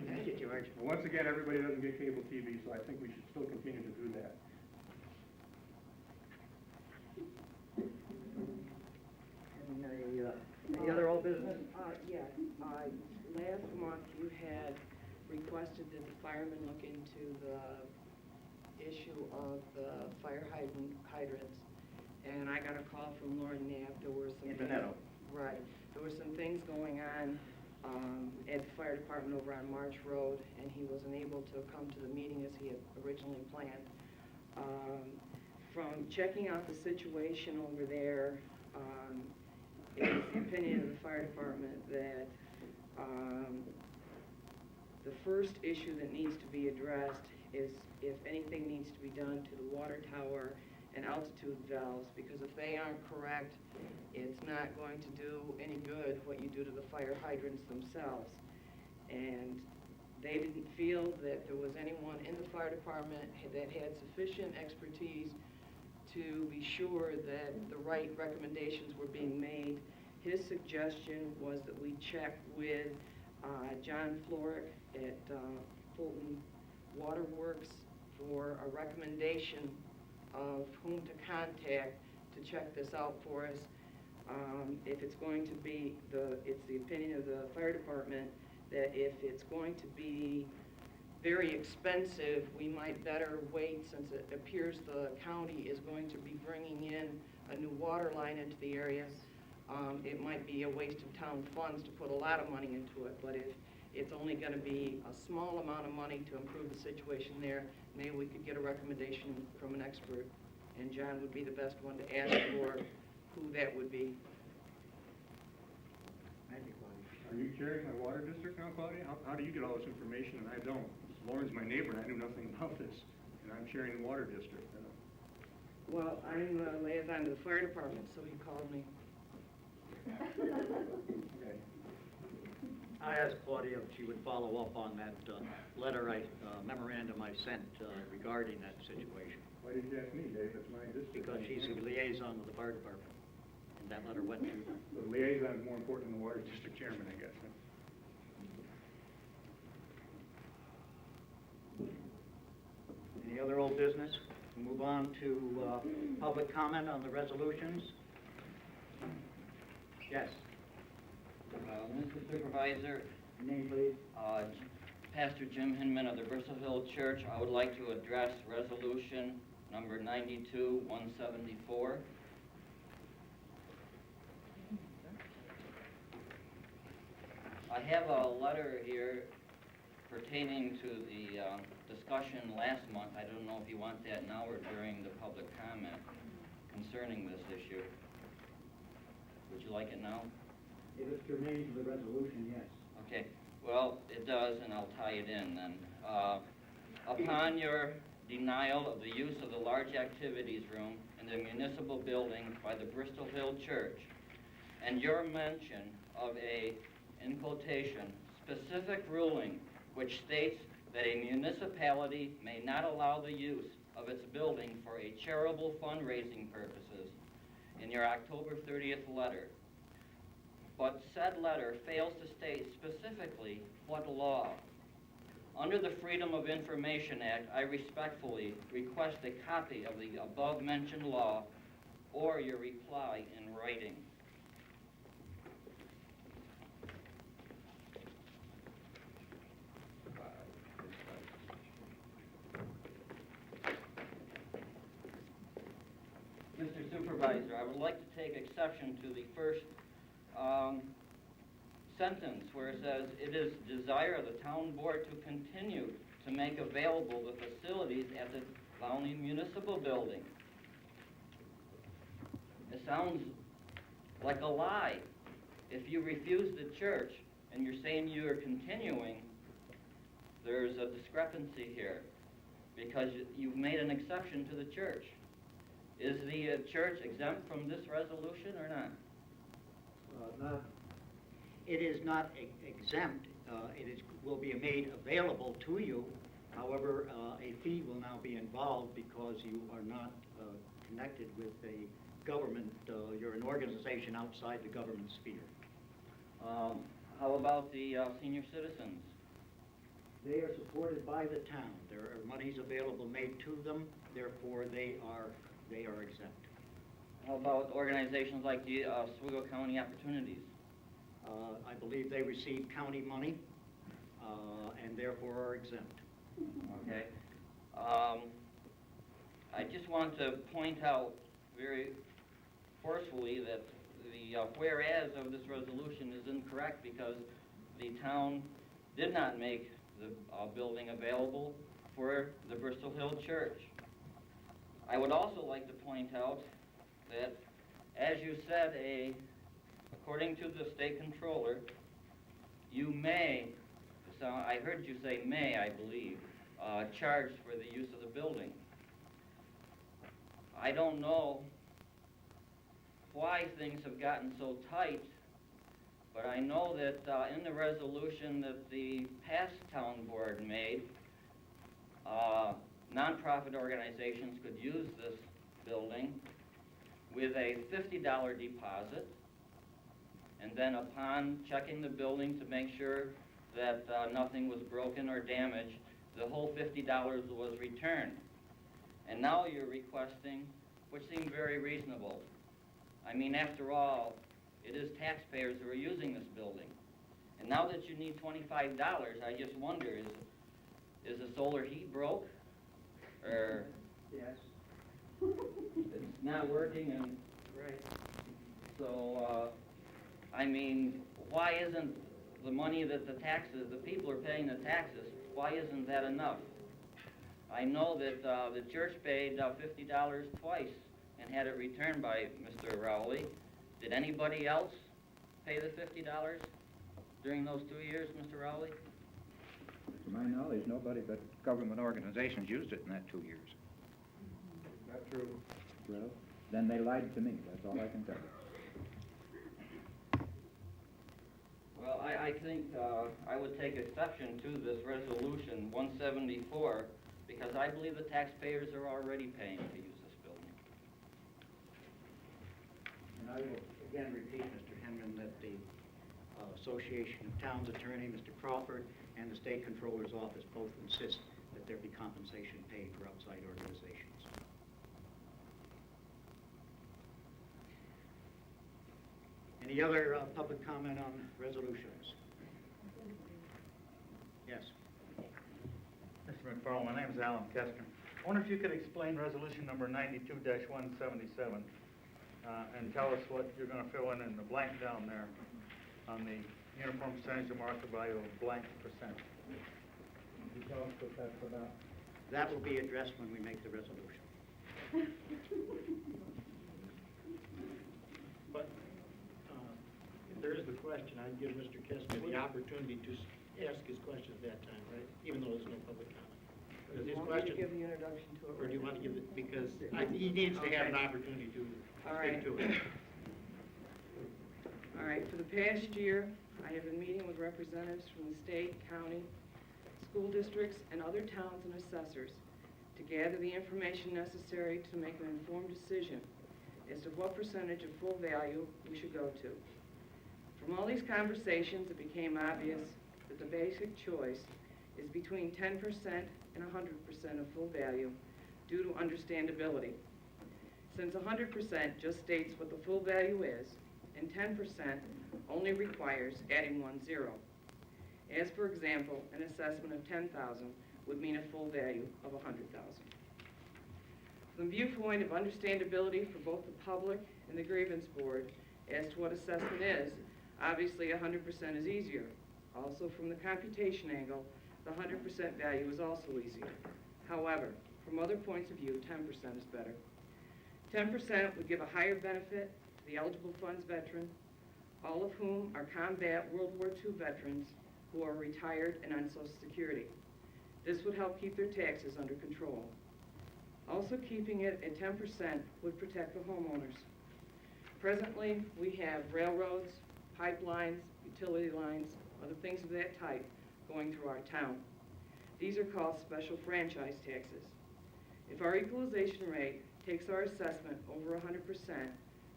Thank you, George. Well, once again, everybody doesn't get cable TV, so I think we should still continue to do that. Any other old business? Yes, last month you had requested that the firemen look into the issue of the fire hydrants, and I got a call from Lauren Knapp. There were some In Veneto. Right. There were some things going on at the fire department over on March Road, and he wasn't able to come to the meeting as he had originally planned. From checking out the situation over there, it's the opinion of the fire department that the first issue that needs to be addressed is if anything needs to be done to the water tower and altitude valves, because if they aren't correct, it's not going to do any good what you do to the fire hydrants themselves. And they didn't feel that there was anyone in the fire department that had sufficient expertise to be sure that the right recommendations were being made His suggestion was that we check with John Florick at Fulton Waterworks for a recommendation of whom to contact to check this out for us. If it's going to be, it's the opinion of the fire department that if it's going to be very expensive, we might better wait, since it appears the county is going to be bringing in a new water line into the area. It might be a waste of town funds to put a lot of money into it, but if it's only going to be a small amount of money to improve the situation there, maybe we could get a recommendation from an expert, and John would be the best one to ask for who that would be. Thank you, Claudia. Are you chairing my water district now, Claudia? How do you get all this information and I don't? Lauren's my neighbor and I knew nothing about this, and I'm chairing the water district. Well, I'm the liaison to the fire department, so he called me. Okay. I asked Claudia if she would follow up on that memorandum I sent regarding that situation, Why did you ask me, Dave? That's my district. because she's a liaison with the fire department, and that letter went to her. The liaison is more important than the water district chairman, I guess. Any other old business? We'll move on to public comment on the resolutions. Yes. Mr. Supervisor, Name, please. Pastor Jim Hinman of the Bristol Hill Church, I would like to address resolution number 92-174. I have a letter here pertaining to the discussion last month. I don't know if you want that now or during the public comment concerning this issue. Would you like it now? If it's germane to the resolution, yes. Okay, well, it does, and I'll tie it in then. Upon your denial of the use of the large activities room in the municipal building by the Bristol Hill Church, and your mention of a, in quotation, specific ruling which states that a municipality may not allow the use of its building for a charitable fundraising purposes in your October 30th letter, but said letter fails to state specifically what law. Under the Freedom of Information Act, I respectfully request a copy of the above-mentioned law or your reply in writing. Mr. Supervisor, I would like to take exception to the first sentence where it says, "It is the desire of the town board to continue to make available the facilities at the Volney Municipal Building." It sounds like a lie. If you refuse the church and you're saying you're continuing, there's a discrepancy here because you've made an exception to the church. Is the church exempt from this resolution or not? It is not exempt. Will be made available to you. However, a fee will now be involved because you are not connected with a government. You're an organization outside the government sphere. How about the senior citizens? They are supported by the town. There are monies available made to them. Therefore, they are exempt. How about organizations like the Oswego County Opportunities? I believe they receive county money and therefore are exempt. Okay. I just want to point out very forcefully that the whereas of this resolution is incorrect because the town did not make the building available for the Bristol Hill Church. I would also like to point out that, as you said, according to the state controller, you may, so I heard you say may, I believe, charge for the use of the building. I don't know why things have gotten so tight, but I know that in the resolution that the past town board made, nonprofit organizations could use this building with a $50 deposit and then upon checking the building to make sure that nothing was broken or damaged, the whole $50 was returned. And now you're requesting, which seemed very reasonable. I mean, after all, it is taxpayers who are using this building. And now that you need $25, I just wonder, is the solar heat broke? Or Yes. it's not working, and Right. so, I mean, why isn't the money that the people are paying the taxes, why isn't that enough? I know that the church paid $50 twice and had it returned by Mr. Rowley. Did anybody else pay the $50 during those 2 years, Mr. Rowley? To my knowledge, nobody but government organizations used it in that 2 years. Not true. Well, then they lied to me, that's all I can tell you. Well, I think I would take exception to this resolution 174 because I believe the taxpayers are already paying to use this building. And I will again repeat, Mr. Henman, that the Association of Towns Attorney, Mr. Crawford, and the State Controller's Office both insist that there be compensation paid for outside organizations. Any other public comment on resolutions? Yes. Mr. McFarland, my name is Alan Kester. I wonder if you could explain resolution number 92-177 and tell us what you're going to fill in the blank down there on the uniform percentage of market value of blank percent. Could you tell us what that's about? That will be addressed when we make the resolution. But if there is the question, I'd give Mr. Kester the opportunity to ask his question at that time, right? Even though there's no public comment. Because his Want me to question, give the introduction to it? or do you want to give it, because he needs to have an opportunity to All speak right. to it. All right, for the past year, I have been meeting with representatives from the state, county, school districts, and other towns and assessors to gather the information necessary to make an informed decision as to what percentage of full value we should go to. From all these conversations, it became obvious that the basic choice is between 10% and 100% of full value due to understandability. Since 100% just states what the full value is, and 10% only requires adding 1 zero. As for example, an assessment of 10,000 would mean a full value of 100,000. From the viewpoint of understandability for both the public and the grievance board as to what assessment is, obviously 100% is easier. Also from the computation angle, the 100% value is also easier. However, from other points of view, 10% is better. 10% would give a higher benefit to the eligible funds veteran, all of whom are combat World War II veterans who are retired and on Social Security. This would help keep their taxes under control. Also keeping it at 10% would protect the homeowners. Presently, we have railroads, pipelines, utility lines, other things of that type going through our town. These are called special franchise taxes. If our equalization rate takes our assessment over 100%,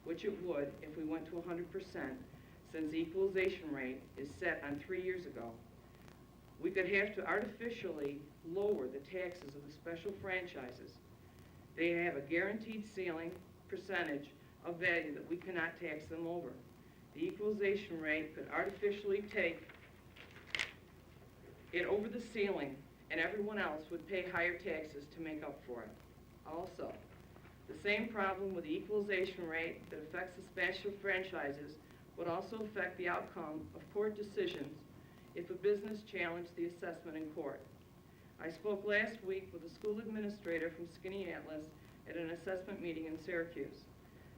which it would if we went to 100%, since the equalization rate is set on 3 years ago, we could have to artificially lower the taxes of the special franchises. They have a guaranteed ceiling percentage of value that we cannot tax them over. The equalization rate could artificially take it over the ceiling, and everyone else would pay higher taxes to make up for it. Also, the same problem with the equalization rate that affects the special franchises would also affect the outcome of court decisions if a business challenged the assessment in court. I spoke last week with a school administrator from Skinny Atlas at an assessment meeting in Syracuse.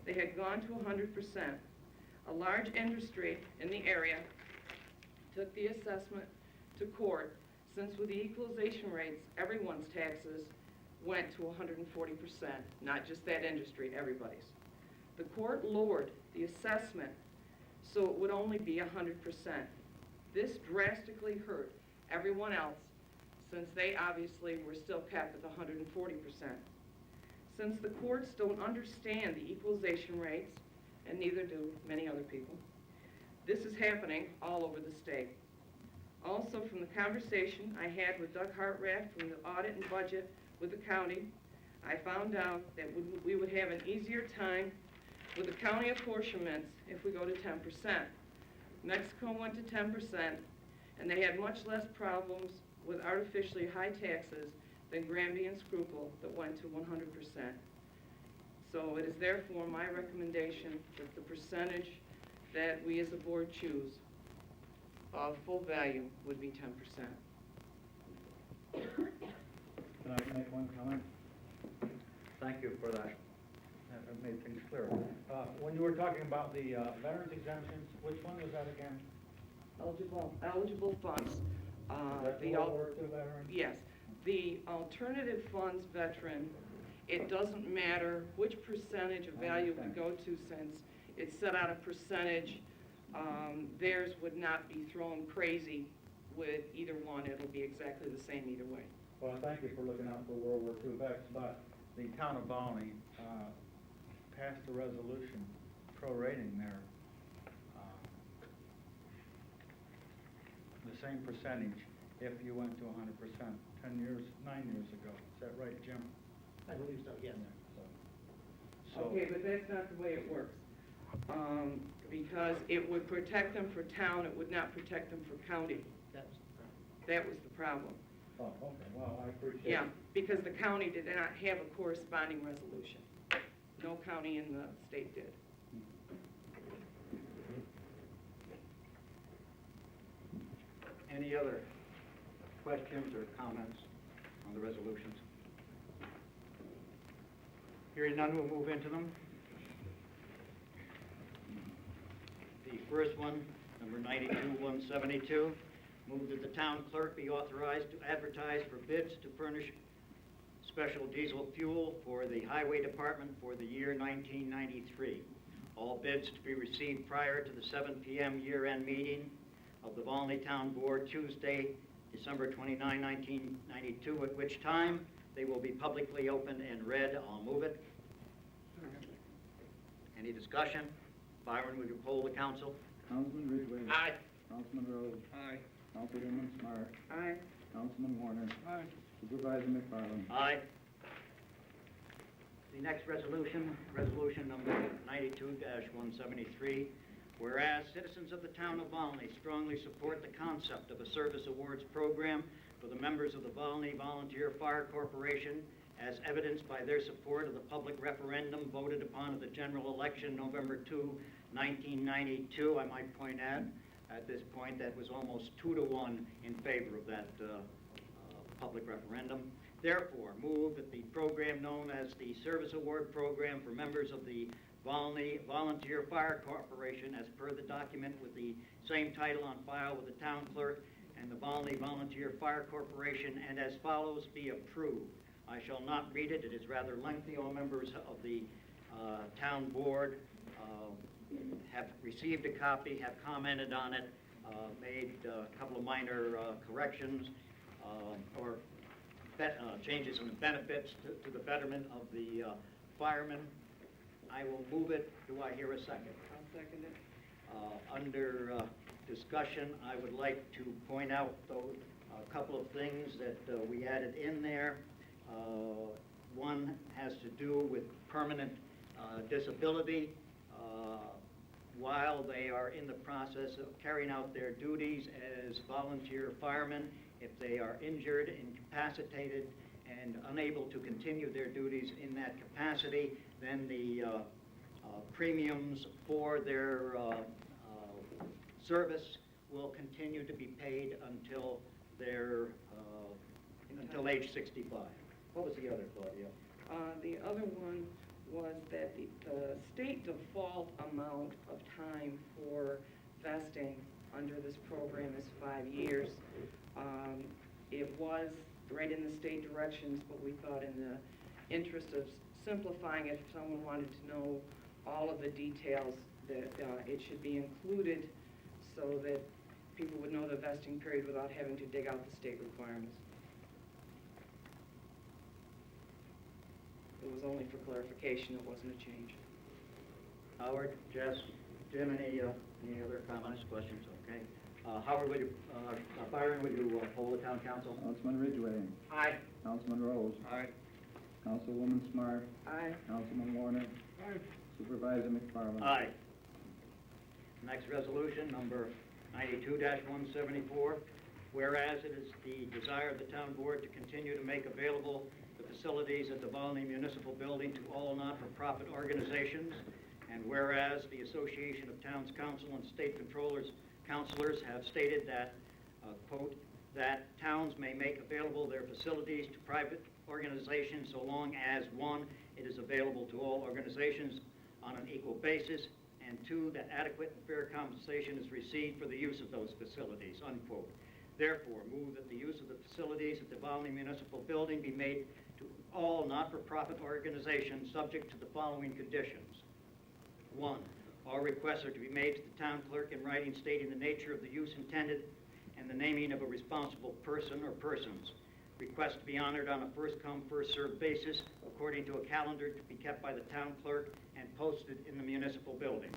They had gone to 100%. A large industry in the area took the assessment to court, since with the equalization rates, everyone's taxes went to 140%, not just that industry, everybody's. The court lowered the assessment so it would only be 100%. This drastically hurt everyone else, since they obviously were still capped at 140%. Since the courts don't understand the equalization rates, and neither do many other people, This is happening all over the state. Also, from the conversation I had with Doug Hartrath from the Audit and Budget with the county, I found out that we would have an easier time with the county apportionments if we go to 10%. Mexico went to 10%, and they had much less problems with artificially high taxes than Granby and Schuylkill that went to 100%. So it is therefore my recommendation that the percentage that we as a board choose of full value would be 10%. Can I make one comment? Thank you for that. That made things clear. When you were talking about the veterans exemptions, which one was that again? Eligible funds. Is that the World War II veterans? Yes. The alternative funds veteran, it doesn't matter which percentage of value we go to, since it's set on a percentage. Theirs would not be thrown crazy with either one. It'll be exactly the same either way. Well, thank you for looking out for World War II vets, but the town of Volney passed a resolution prorating their the same percentage if you went to 100% 9 years ago. Is that right, Jim? I believe so, yes. So, Okay, but that's not the way it works. Because it would protect them for town, it would not protect them for county. That was the problem. oh, okay, well, I appreciate it. Yeah, because the county did not have a corresponding resolution. No county in the state did. Any other questions or comments on the resolutions? Hearing none, we'll move into them. The first one, number 92-172, move that the town clerk be authorized to advertise for bids to furnish special diesel fuel for the highway department for the year 1993. All bids to be received prior to the 7 p.m. year-end meeting of the Volney Town Board Tuesday, December 29, 1992, at which time they will be publicly opened and read. I'll move it. Any discussion? Byron, would you poll the council? Councilman Ridgway. Aye. Councilman Rhodes. Aye. Councilwoman Smart. Aye. Councilman Warner. Aye. Supervisor McFarland. Aye. The next resolution, resolution number 92-173, whereas citizens of the town of Volney strongly support the concept of a service awards program for the members of the Volney Volunteer Fire Corporation, as evidenced by their support of the public referendum voted upon at the general election November 2, 1992. I might point out, at this point, that was almost 2-1 in favor of that public referendum. Therefore, move that the program known as the Service Award Program for members of the Volney Volunteer Fire Corporation, as per the document with the same title on file with the town clerk and the Volney Volunteer Fire Corporation, and as follows, be approved. I shall not read it. It is rather lengthy. All members of the town board have received a copy, have commented on it, made a couple of minor corrections or changes in the benefits to the betterment of the firemen. I will move it. Do I hear a second? I'll second it. Under discussion, I would like to point out, though, a couple of things that we added in there. One has to do with permanent disability. While they are in the process of carrying out their duties as volunteer firemen, if they are injured, incapacitated, and unable to continue their duties in that capacity, then the premiums for their service will continue to be paid until their until age 65. What was the other, Claudia? The other one was that the state default amount of time for vesting under this program is 5 years. It was right in the state directions, but we thought in the interest of simplifying it, if someone wanted to know all of the details, that it should be included so that people would know the vesting period without having to dig out the state requirements. It was only for clarification, it wasn't a change. Howard, Jess? Jim, any other comments, questions? Okay. Howard, would you, Byron, would you poll the town council? Councilman Ridgway. Aye. Councilman Rose. Aye. Councilwoman Smart. Aye. Councilman Warner. Aye. Supervisor McFarland. Aye. Next resolution, number 92-174, whereas it is the desire of the town board to continue to make available the facilities at the Volney Municipal Building to all not-for-profit organizations, and whereas the Association of Towns Council and State Councilors have stated that, quote, that towns may make available their facilities to private organizations so long as, one, it is available to all organizations on an equal basis, and two, that adequate and fair compensation is received for the use of those facilities, unquote. Therefore, move that the use of the facilities at the Volney Municipal Building be made to all not-for-profit organizations subject to the following conditions. One, all requests are to be made to the town clerk in writing stating the nature of the use intended and the naming of a responsible person or persons. Requests to be honored on a first-come, first-served basis according to a calendar to be kept by the town clerk and posted in the municipal building.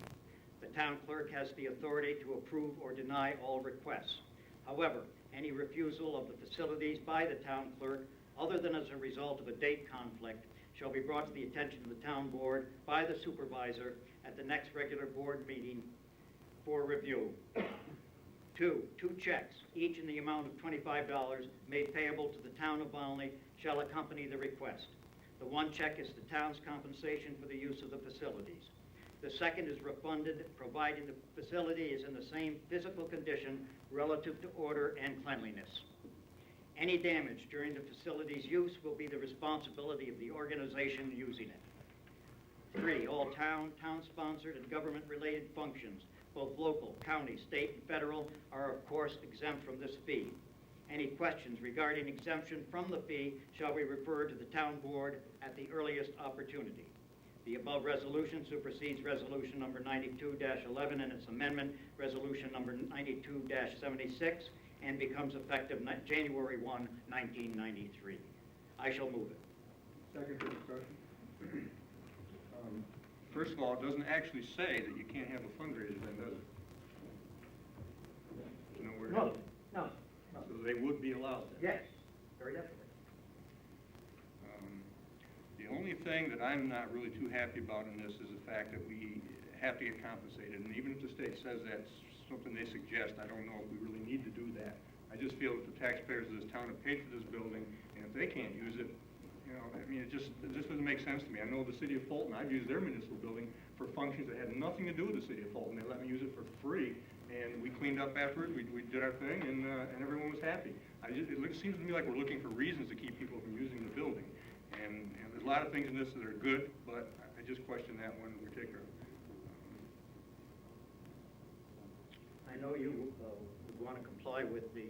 The town clerk has the authority to approve or deny all requests. However, any refusal of the facilities by the town clerk, other than as a result of a date conflict, shall be brought to the attention of the town board by the supervisor at the next regular board meeting for review. Two checks, each in the amount of $25, made payable to the town of Volney, shall accompany the request. The one check is the town's compensation for the use of the facilities. The second is refunded, providing the facility is in the same physical condition relative to order and cleanliness. Any damage during the facility's use will be the responsibility of the organization using it. 3, all town-sponsored and government-related functions, both local, county, state, and federal, are of course exempt from this fee. Any questions regarding exemption from the fee shall be referred to the town board at the earliest opportunity. The above resolution supersedes resolution number 92-11 and its amendment, resolution number 92-76, and becomes effective January 1, 1993. I shall move it. Second for discussion. First of all, it doesn't actually say that you can't have a fundraiser then, does it? Nowhere. No. So they would be allowed then? Yes, very definitely. The only thing that I'm not really too happy about in this is the fact that we have to get compensated, and even if the state says that's something they suggest, I don't know if we really need to do that. I just feel that the taxpayers of this town have paid for this building, and if they can't use it, you know, I mean, it just doesn't make sense to me. I know the city of Fulton, I've used their municipal building for functions that had nothing to do with the city of Fulton. They let me use it for free, and we cleaned up afterwards, we did our thing, and everyone was happy. It seems to me like we're looking for reasons to keep people from using the building. And there's a lot of things in this that are good, but I just question that one in particular. I know you would want to comply with the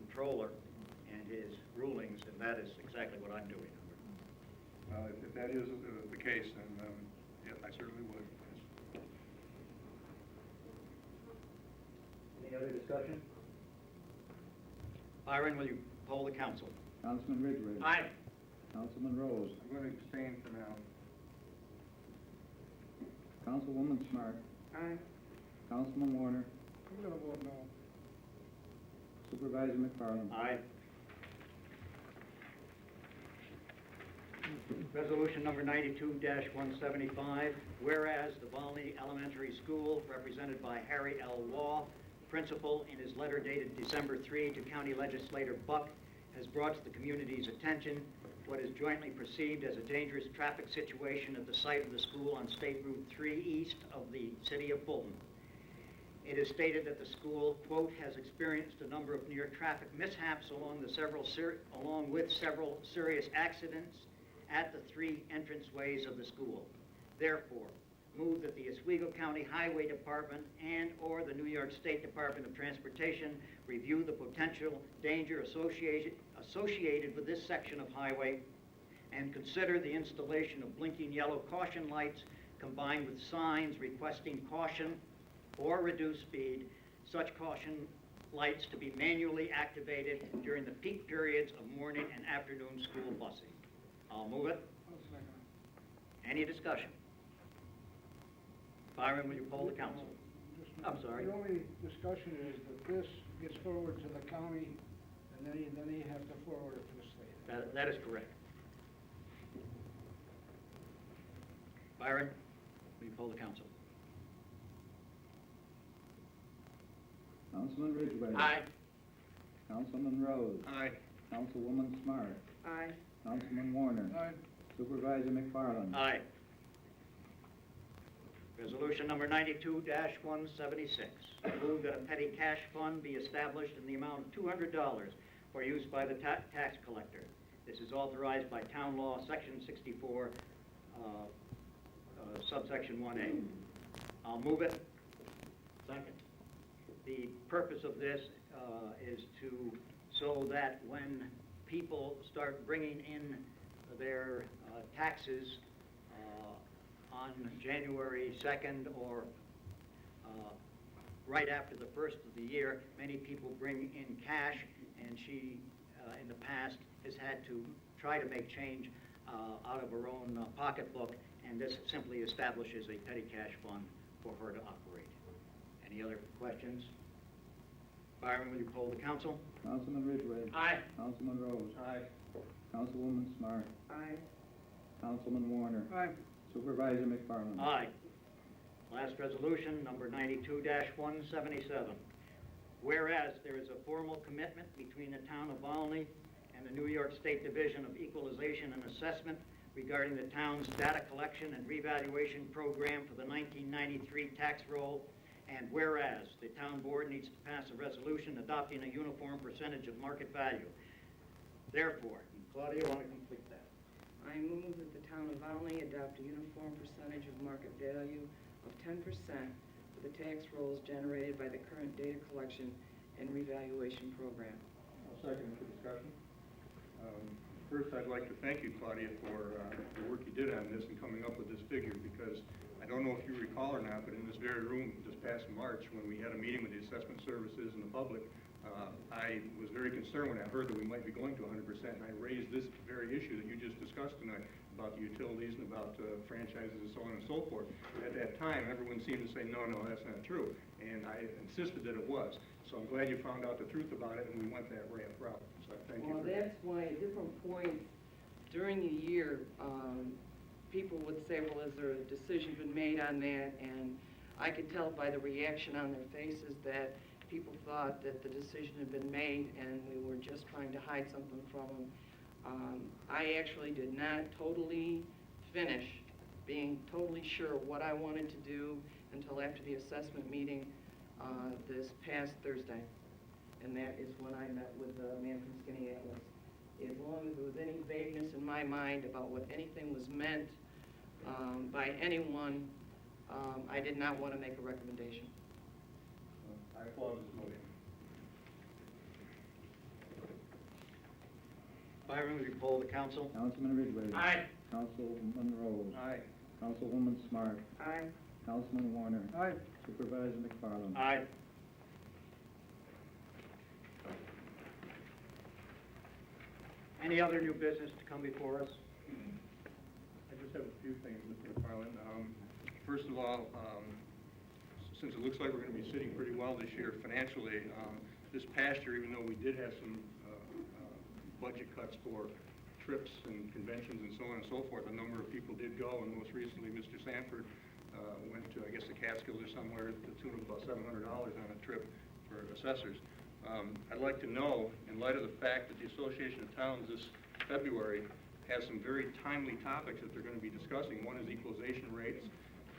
controller and his rulings, and that is exactly what I'm doing. If that is the case, then yes, I certainly would. Yes. Any other discussion? Byron, will you poll the council? Councilman Ridgway. Aye. Councilman Rose. I'm going to abstain for now. Councilwoman Smart. Aye. Councilman Warner. I'm gonna vote no. Supervisor McFarland. Aye. Resolution number 92-175, whereas the Volney Elementary School, represented by Harry L. Law, principal, in his letter dated December 3 to County Legislator Buck, has brought to the community's attention what is jointly perceived as a dangerous traffic situation at the site of the school on State Route 3 east of the city of Fulton. It is stated that the school, quote, has experienced a number of near traffic mishaps along with several serious accidents at the 3 entranceways of the school. Therefore, move that the Oswego County Highway Department and or the New York State Department of Transportation review the potential danger associated with this section of highway and consider the installation of blinking yellow caution lights combined with signs requesting caution or reduced speed, such caution lights to be manually activated during the peak periods of morning and afternoon school busing. I'll move it. I'll second. Any discussion? Byron, will you poll the council? I'm sorry. The only discussion is that this gets forwarded to the county, and then they have to forward it to the state. That is correct. Byron, will you poll the council? Councilman Ridgway. Aye. Councilman Rose. Aye. Councilwoman Smart. Aye. Councilman Warner. Aye. Supervisor McFarland. Aye. Resolution number 92-176. Move that a petty cash fund be established in the amount of $200 for use by the tax collector. This is authorized by Town Law, Section 64, subsection 1A. I'll move it. Second. The purpose of this is so that when people start bringing in their taxes on January 2nd or right after the first of the year, many people bring in cash, and she, in the past, has had to try to make change out of her own pocketbook, and this simply establishes a petty cash fund for her to operate. Any other questions? Byron, will you poll the council? Councilman Ridgway. Aye. Councilman Rose. Aye. Councilwoman Smart. Aye. Councilman Warner. Aye. Supervisor McFarland. Aye. Last resolution, number 92-177. Whereas there is a formal commitment between the town of Volney and the New York State Division of Equalization and Assessment regarding the town's data collection and revaluation program for the 1993 tax roll, and whereas the town board needs to pass a resolution adopting a uniform percentage of market value. Therefore, Claudia, want to complete that? I move that the town of Volney adopt a uniform percentage of market value of 10% for the tax rolls generated by the current data collection and revaluation program. I'll second for discussion. First, I'd like to thank you, Claudia, for the work you did on this and coming up with this figure, because I don't know if you recall or not, but in this very room this past March, when we had a meeting with the assessment services and the public, I was very concerned when I heard that we might be going to 100%, and I raised this very issue that you just discussed tonight about the utilities and about franchises and so on and so forth. At that time, everyone seemed to say, no, that's not true, and I insisted that it was. So I'm glad you found out the truth about it, and we went that route. So I thank you Well, for that. that's why at different points during the year, people would say, well, has there a decision been made on that? And I could tell by the reaction on their faces that people thought that the decision had been made and we were just trying to hide something from them. I actually did not totally finish being totally sure what I wanted to do until after the assessment meeting this past Thursday. And that is when I met with the man from Skinny Atlas. As long as there was any vagueness in my mind about what anything was meant by anyone, I did not want to make a recommendation. I applaud this motion. Byron, will you poll the council? Councilman Ridgway. Aye. Councilman Rose. Aye. Councilwoman Smart. Aye. Councilman Warner. Aye. Supervisor McFarland. Aye. Any other new business to come before us? I just have a few things, Mr. McFarland. First of all, since it looks like we're going to be sitting pretty well this year financially, this past year, even though we did have some budget cuts for trips and conventions and so on and so forth, a number of people did go, and most recently Mr. Sanford went to, I guess, the Catskills or somewhere to the tune of about $700 on a trip for assessors. I'd like to know, in light of the fact that the Association of Towns this February has some very timely topics that they're going to be discussing. One is equalization rates.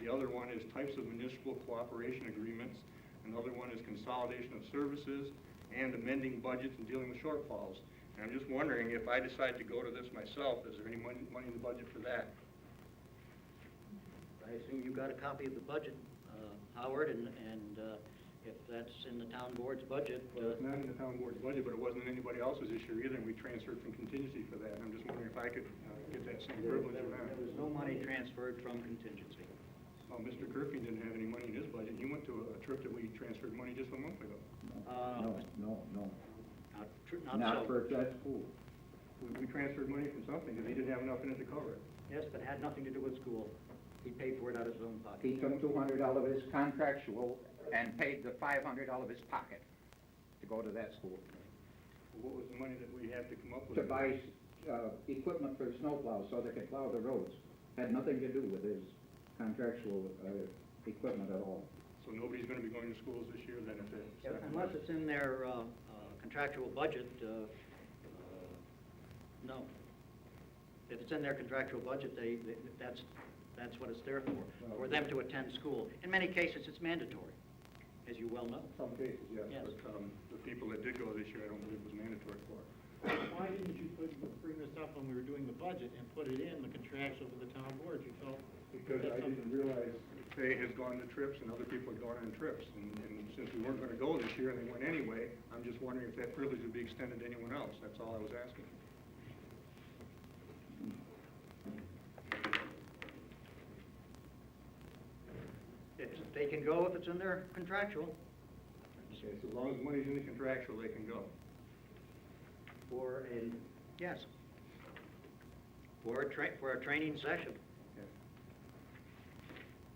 The other one is types of municipal cooperation agreements. Another one is consolidation of services and amending budgets and dealing with shortfalls. And I'm just wondering, if I decide to go to this myself, is there any money in the budget for that? I assume you got a copy of the budget, Howard, and if that's in the town board's budget. Well, it's not in the town board's budget, but it wasn't in anybody else's this year either, and we transferred from contingency for that. And I'm just wondering if I could get that same privilege or not. There was no money transferred from contingency. Well, Mr. Curfew didn't have any money in his budget. You went to a trip that we transferred money just a month ago. No. Not so. For that school. We transferred money from something because he didn't have enough in it to cover it. Yes, but it had nothing to do with school. He paid for it out of his own pocket. He took $200 out of his contractual and paid the $500 out of his pocket to go to that school, What was the money that we had to come up with? to buy equipment for snowplow so they could plow the roads. Had nothing to do with his contractual equipment at all. So nobody's gonna be going to schools this year then if it's... Unless it's in their contractual budget, no. If it's in their contractual budget, that's what it's there for them to attend school. In many cases, it's mandatory, as you well know. Some cases, yes, Yes. but the people that did go this year, I don't believe it was mandatory for. Why didn't you bring this up when we were doing the budget and put it in the contractual with the town board? You felt Because I didn't realize Faye has gone to trips and other people have gone on trips. And since we weren't gonna go this year and they went anyway, I'm just wondering if that privilege would be extended to anyone else. That's all I was asking. They can go if it's in their contractual, Okay, so as long as the money's in the contractual, they can go. yes, for a training session.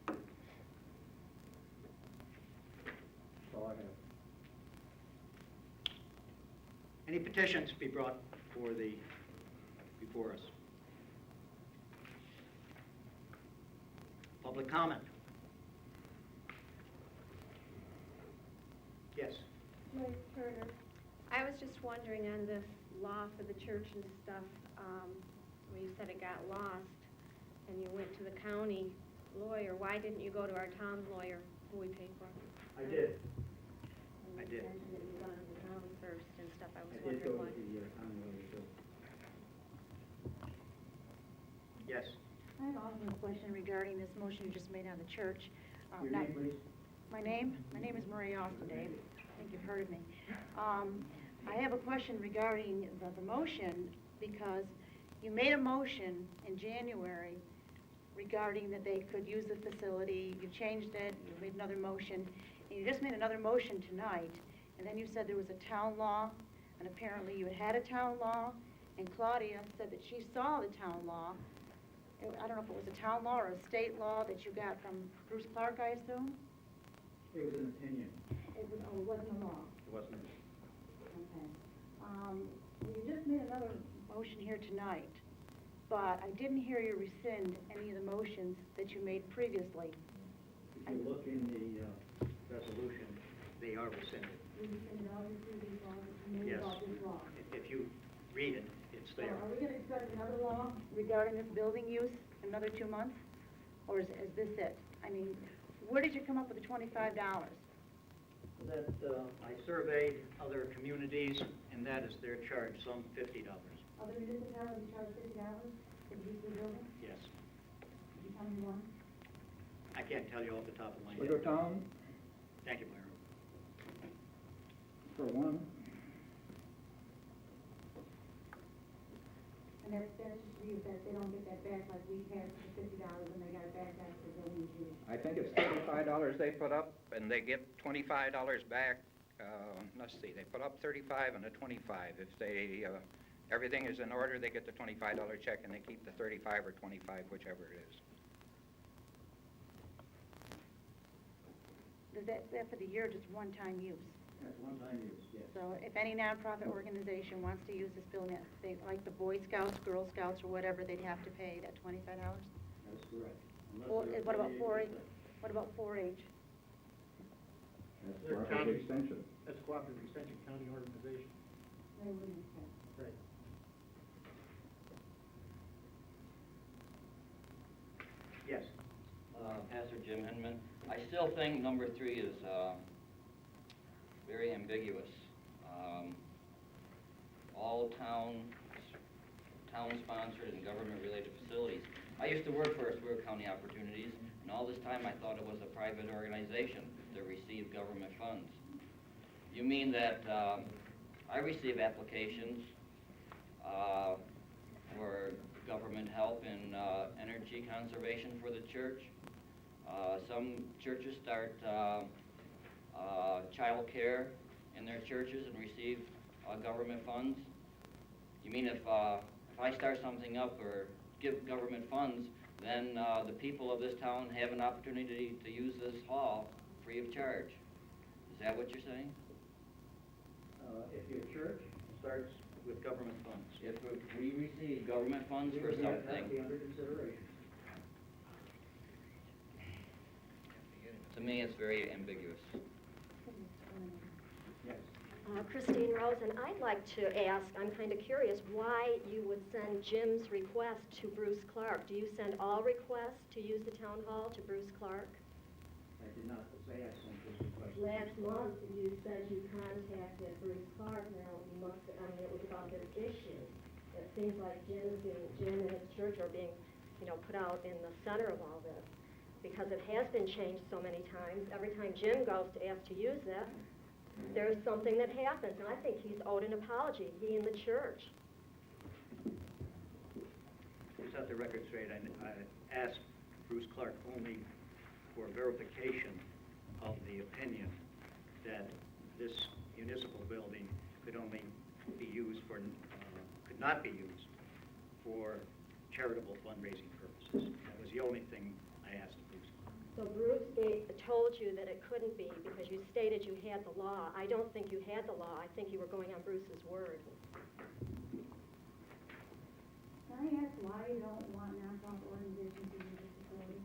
Okay. That's all I have. Any petitions to be brought before us? Public comment? Yes. Mike Turner. I was just wondering on this law for the church and stuff, where you said it got lost, and you went to the county lawyer. Why didn't you go to our town lawyer, who we pay for? I did. And I did. You mentioned that you gone to the county first and stuff. I was I did go wondering to why. the county lawyer, too. Yes. I have also a question regarding this motion you just made on the church. Your name, please? My name is Marie Austin, Dave. I think you've heard of me. I have a question regarding the motion, because you made a motion in January regarding that they could use the facility. You changed it, you made another motion, and you just made another motion tonight. And then you said there was a town law, and apparently you had a town law, and Claudia said that she saw the town law. I don't know if it was a town law or a state law that you got from Bruce Clark, I assume? It was an opinion. It wasn't a law. It wasn't. Okay. You just made another motion here tonight, but I didn't hear you rescind any of the motions that you made previously. If you look in the resolution, they are rescinded. You rescinded all your previous laws that you made Yes. about this law. If you read it, it's So there. are we going to expect another law regarding this building use in another 2 months? Or is this it? I mean, where did you come up with the $25? That, I surveyed other communities, and that is their charge, some $50. Other municipalities charge $50 for the use of the building? Yes. Could you tell me one? I can't tell you off the top of my Sligo head. Town, Thank you, Myra. for one, And that's just you, that they don't get that back like we had for $50 and they got it back after building use. I think it's $35 they put up, and they get $25 back. Let's see, they put up 35 and a 25. If they, everything is in order, they get the $25 check, and they keep the 35 or 25, whichever it is. Is that for the year, just one-time use? That's one-time use, yes. So if any nonprofit organization wants to use this building, they, like the Boy Scouts, Girl Scouts, or whatever, they'd have to pay that $25? That's correct. Or, what about 4-H? What about 4-H? That's They're cooperative county- extension. That's Cooperative Extension County organization. They wouldn't pay. Right. Yes. Pastor Jim Hinman, I still think number 3 is very ambiguous. All town-sponsored and government-related facilities. I used to work for Oswego County Opportunities, and all this time I thought it was a private organization that received government funds. You mean that I receive applications for government help in energy conservation for the church. Some churches start child care in their churches and receive government funds. You mean if I start something up or give government funds, then the people of this town have an opportunity to use this hall free of charge. Is that what you're saying? If your church starts with government funds. If we receive government funds for That'd something, be under consideration. to me, it's very ambiguous. Yes. Christine Rosen, I'd like to ask, I'm kind of curious, why you would send Jim's request to Bruce Clark. Do you send all requests to use the town hall to Bruce Clark? I did not say I sent this request. Last month, you said you contacted Bruce Clark. Now, it was about this issue. It seems like Jim and his church are being, put out in the center of all this, because it has been changed so many times. Every time Jim goes to ask to use it, there's something that happens, and I think he's owed an apology, he and the church. To set the record straight, I asked Bruce Clark only for verification of the opinion that this municipal building could only be used for, could not be used for charitable fundraising purposes. That was the only thing I asked Bruce. So Bruce told you that it couldn't be because you stated you had the law. I don't think you had the law. I think you were going on Bruce's word. Can I ask why you don't want nonprofit organizations to use this facility?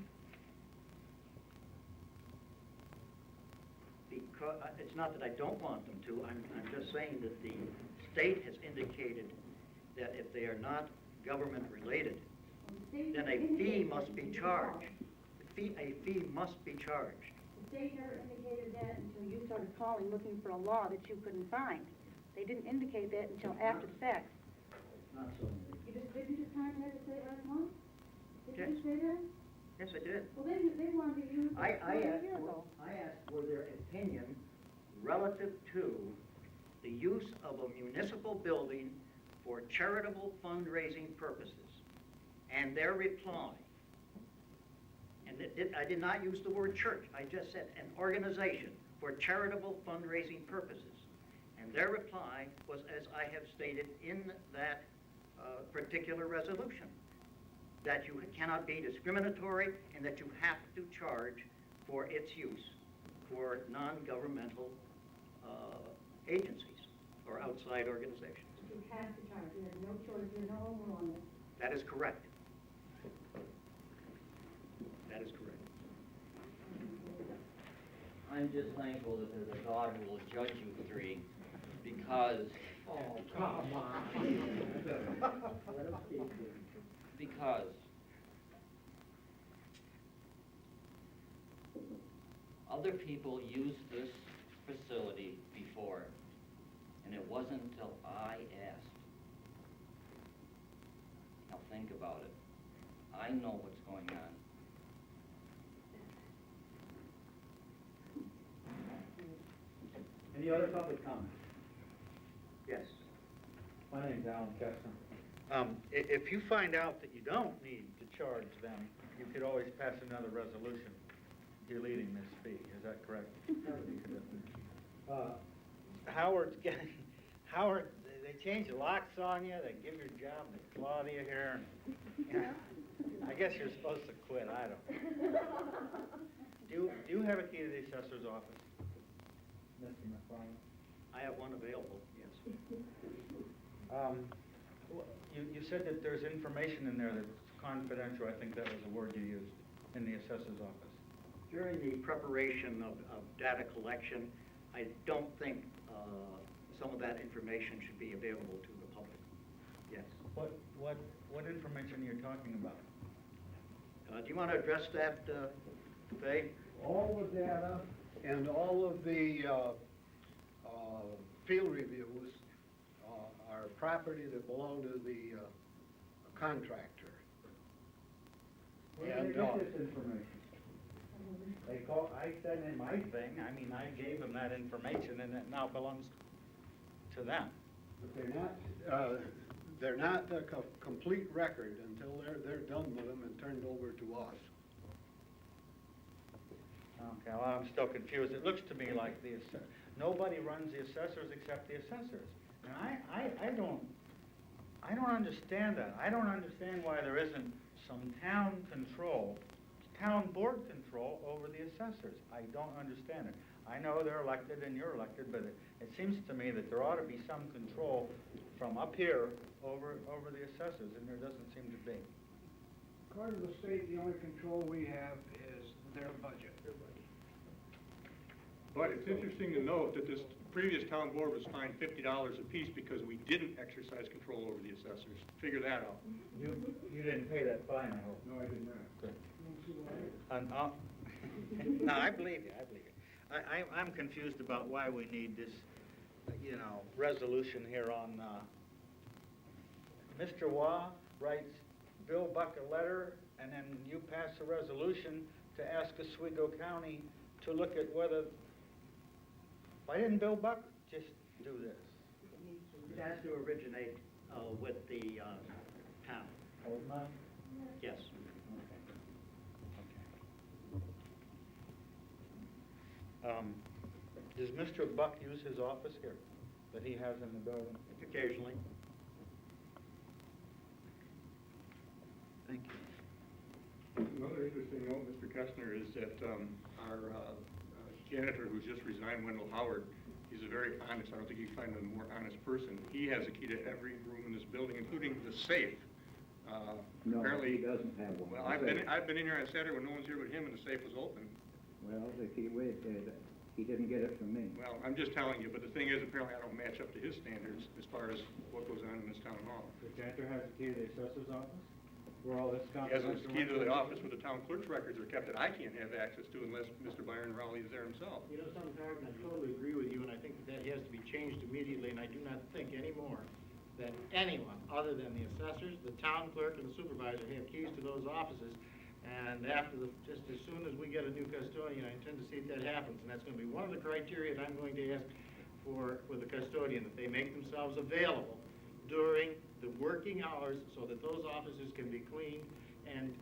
Because, it's not that I don't want them to, I'm just saying that the state has indicated that if they are not government related, then a fee must be charged. A fee must be charged. The state never indicated that until you started calling looking for a law that you couldn't find. They didn't indicate that until after the fact. Not so. Did you just contact the state last month? Did Yes. you say that? Yes, I did. Well, they wanted to use it I a year asked, ago. for their opinion relative to the use of a municipal building for charitable fundraising purposes. And their reply, and I did not use the word church, I just said an organization for charitable fundraising purposes. And their reply was, as I have stated in that particular resolution, that you cannot be discriminatory and that you have to charge for its use for non-governmental agencies or outside organizations. You have to charge. You have no choice. There's no home rule on this. That is correct. That is correct. I'm just thankful that there's a God who will judge you three, because Oh, come on. because other people used this facility before, and it wasn't until I asked. Now think about it. I know what's going on. Any other public comment? Yes. My name's Alan Kessler. If you find out that you don't need to charge them, you could always pass another resolution deleting this fee. Is that correct? Howard's getting, Howard, they change the locks on you, they give your job to Claudia here. I guess you're supposed to quit, I don't. Do you have a key to the assessor's office, Mr. McFarland? I have one available, yes. You said that there's information in there that's confidential. I think that was a word you used in the assessor's office. During the preparation of data collection, I don't think some of that information should be available to the public. Yes. What information are you talking about? Do you want to address that, Fay? All the data and all of the field reviews are property that belong to the contractor. Where did they get this information? I said in my thing, I gave them that information, and it now belongs to them. But they're not a complete record until they're done with them and turned over to us. Okay, well, I'm still confused. It looks to me like nobody runs the assessors except the assessors. And I don't understand that. I don't understand why there isn't some town control, town board control over the assessors. I don't understand it. I know they're elected and you're elected, but it seems to me that there ought to be some control from up here over the assessors, and there doesn't seem to be. According to the state, the only control we have is their budget. But it's interesting to note that this previous town board was fined $50 apiece because we didn't exercise control over the assessors. Figure that out. You didn't pay that fine, I hope. No, I did not. Good. No, I believe you, I believe you. I'm confused about why we need this, resolution here on, Mr. Waugh writes Bill Buck a letter, and then you pass a resolution to ask Oswego County to look at whether, why didn't Bill Buck just do this? It has to originate with the town. Volney? Yes. Does Mr. Buck use his office here that he has in the building? Occasionally. Thank you. Another interesting note, Mr. Kestner, is that our janitor who's just resigned, Wendell Howard, he's a very honest, I don't think you can find a more honest person. He has a key to every room in this building, including the safe. No, Apparently, he doesn't have one. well, I've been in here on Saturday when no one's here but him, and the safe was open. Well, if he didn't get it from me. Well, I'm just telling you, but the thing is, apparently I don't match up to his standards as far as what goes on in this town hall. The janitor has the key to the assessor's office, where all this He has a confidential... key to the office where the town clerk's records are kept that I can't have access to unless Mr. Byron Rowley is there himself. You know something, Howard, and I totally agree with you, and I think that has to be changed immediately, and I do not think anymore that anyone other than the assessors, the town clerk, and the supervisor have keys to those offices. And just as soon as we get a new custodian, I intend to see if that happens, and that's going to be one of the criteria that I'm going to ask for the custodian, that they make themselves available during the working hours so that those offices can be cleaned and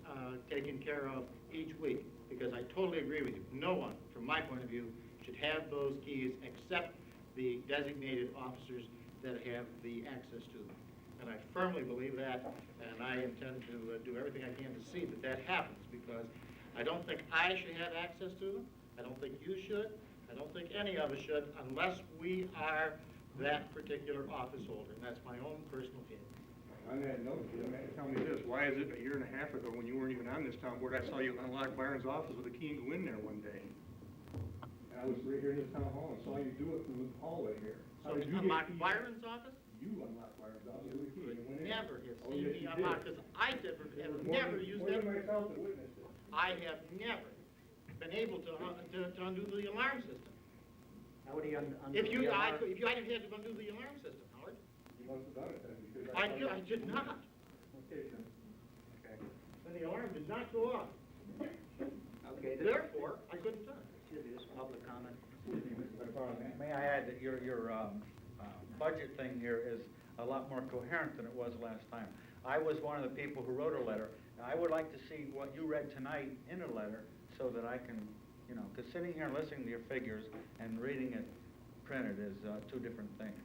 taken care of each week. Because I totally agree with you. No one, from my point of view, should have those keys except the designated officers that have the access to them. And I firmly believe that, and I intend to do everything I can to see that that happens, because I don't think I should have access to them. I don't think you should. I don't think any of us should, unless we are that particular office holder. And that's my own personal feeling. On that note, tell me this, why is it a year and a half ago, when you weren't even on this town board, I saw you unlock Byron's office with a key and go in there one day? And I was right here in this town hall and saw you do it from the hallway here. So you unlock Byron's office? You unlocked Byron's office with a key and went in. Never have Oh, seen yes, me you unlock, did. because I have never used More that. than myself that witnessed it. I have never been able to undo the alarm system. How would he undo If you, the I alarm? didn't have to undo the alarm system, Howard. You must have done it then, because I did not. Okay, then. Okay. And the alarm did not go off. Okay, Therefore, I couldn't do it. excuse me, this is public comment. May I add that your budget thing here is a lot more coherent than it was last time. I was one of the people who wrote a letter. I would like to see what you read tonight in a letter so that I can, because sitting here and listening to your figures and reading it printed is two different things.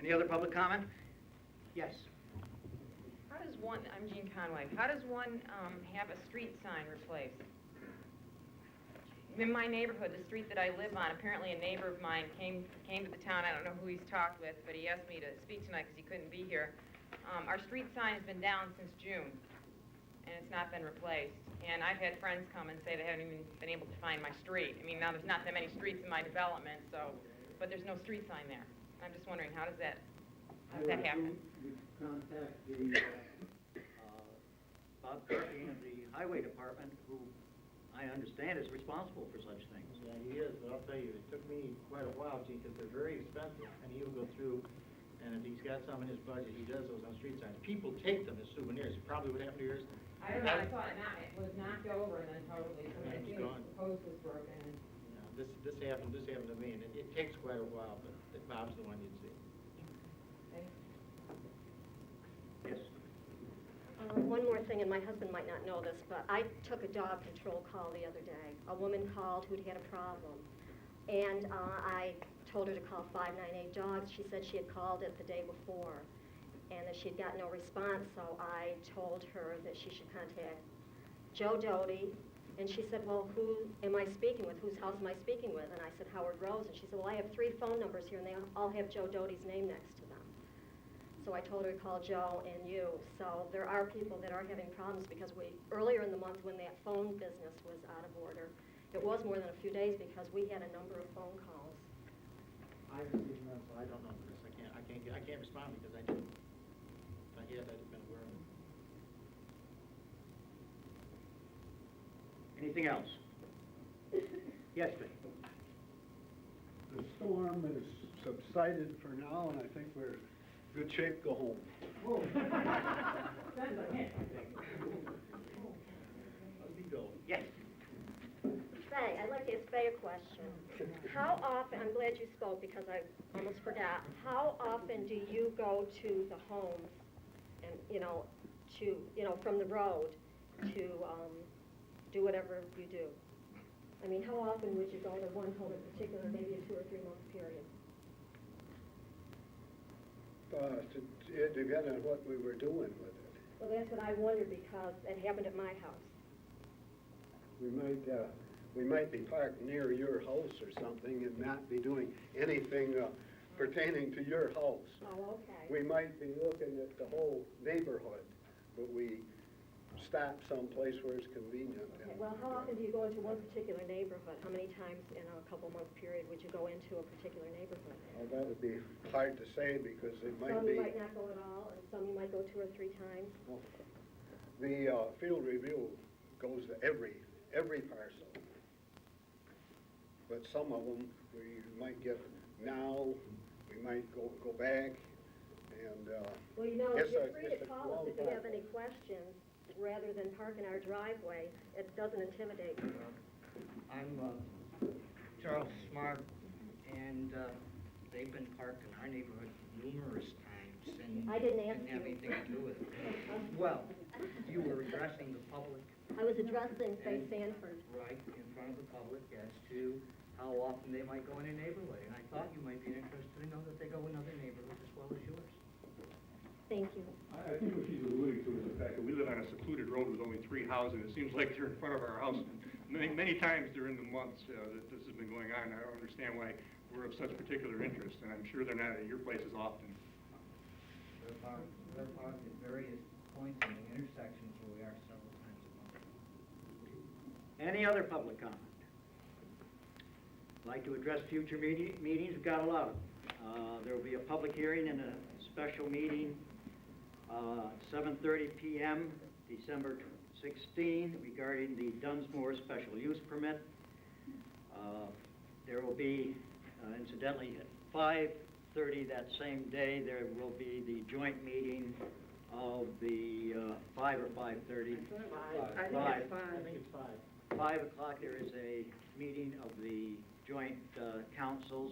Any other public comment? Yes. How does one, I'm Jean Conway, how does one have a street sign replaced? In my neighborhood, the street that I live on, apparently a neighbor of mine came to the town. I don't know who he's talked with, but he asked me to speak tonight because he couldn't be here. Our street sign has been down since June, and it's not been replaced. And I've had friends come and say they haven't even been able to find my street. I mean, now there's not that many streets in my development, but there's no street sign there. I'm just wondering, how does that happen? You contact the, Bob Kirby of the Highway Department, who I understand is responsible for such things. Yeah, he is, but I'll tell you, it took me quite a while, Gene, because they're very expensive, and he'll go through, and if he's got some in his budget, he does those on street signs. People take them as souvenirs. Probably what happened to yours. I don't know, I thought it was knocked over and then totally, I think gone. the post was broken. This happened to me, and it takes quite a while, but Bob's the one you'd see. Yes. One more thing, and my husband might not know this, but I took a dog control call the other day. A woman called who'd had a problem, and I told her to call 598 Dogs. She said she had called it the day before, and that she'd got no response, so I told her that she should contact Joe Doty, and she said, well, who am I speaking with? Whose house am I speaking with? And I said, Howard Rose, and she said, well, I have 3 phone numbers here, and they all have Joe Doty's name next to them. So I told her to call Joe and you. So there are people that are having problems because earlier in the month when that phone business was out of order, it was more than a few days because we had a number of phone calls. I received none, so I don't know this. I can't respond because I didn't. If I had, I'd have been aware of it. Anything else? Yes, Dick. The storm has subsided for now, and I think we're in good shape to go home. Yes. Faye, I'd like to ask Faye a question. How often, I'm glad you spoke because I almost forgot, how often do you go to the homes and, from the road to do whatever you do? I mean, how often would you go to one home in particular, maybe a 2 or 3 month period? It depends on what we were doing with it. Well, that's what I wondered because it happened at my house. We might be parked near your house or something and not be doing anything pertaining to your house. Oh, okay. We might be looking at the whole neighborhood, but we stop someplace where it's convenient. Okay. Well, how often do you go into one particular neighborhood? How many times in a couple month period would you go into a particular neighborhood? Well, that would be hard to say because it might Some be. you might not go at all, and some you might go 2 or 3 times. The field review goes to every parcel. But some of them, we might get now, we might go back, and, Well, you're it's free a to call us if you have any questions, rather than park in our driveway. It doesn't intimidate me. I'm Charles Smart, and they've been parked in our neighborhood numerous times, and I didn't ask have you. anything to do with it. Well, you were addressing the public I was addressing Faye Sanford. right in front of the public as to how often they might go in a neighborhood, and I thought you might be interested to know that they go in other neighborhoods as well as yours. Thank you. I think what she's alluding to is the fact that we live on a secluded road with only 3 houses. It seems like they're in front of our house. Many times during the months that this has been going on, I don't understand why we're of such particular interest, and I'm sure they're not at your places often. They're parked at various points in the intersections where we are several times a month. Any other public comment? Like to address future meetings? We've got a lot of them. There will be a public hearing and a special meeting, 7:30 p.m., December 16, regarding the Dunsmore special use permit. There will be, incidentally, at 5:30 that same day, there will be the joint meeting of the 5 or 5:30? I think it's 5. I think it's 5. 5 o'clock, there is a meeting of the joint councils,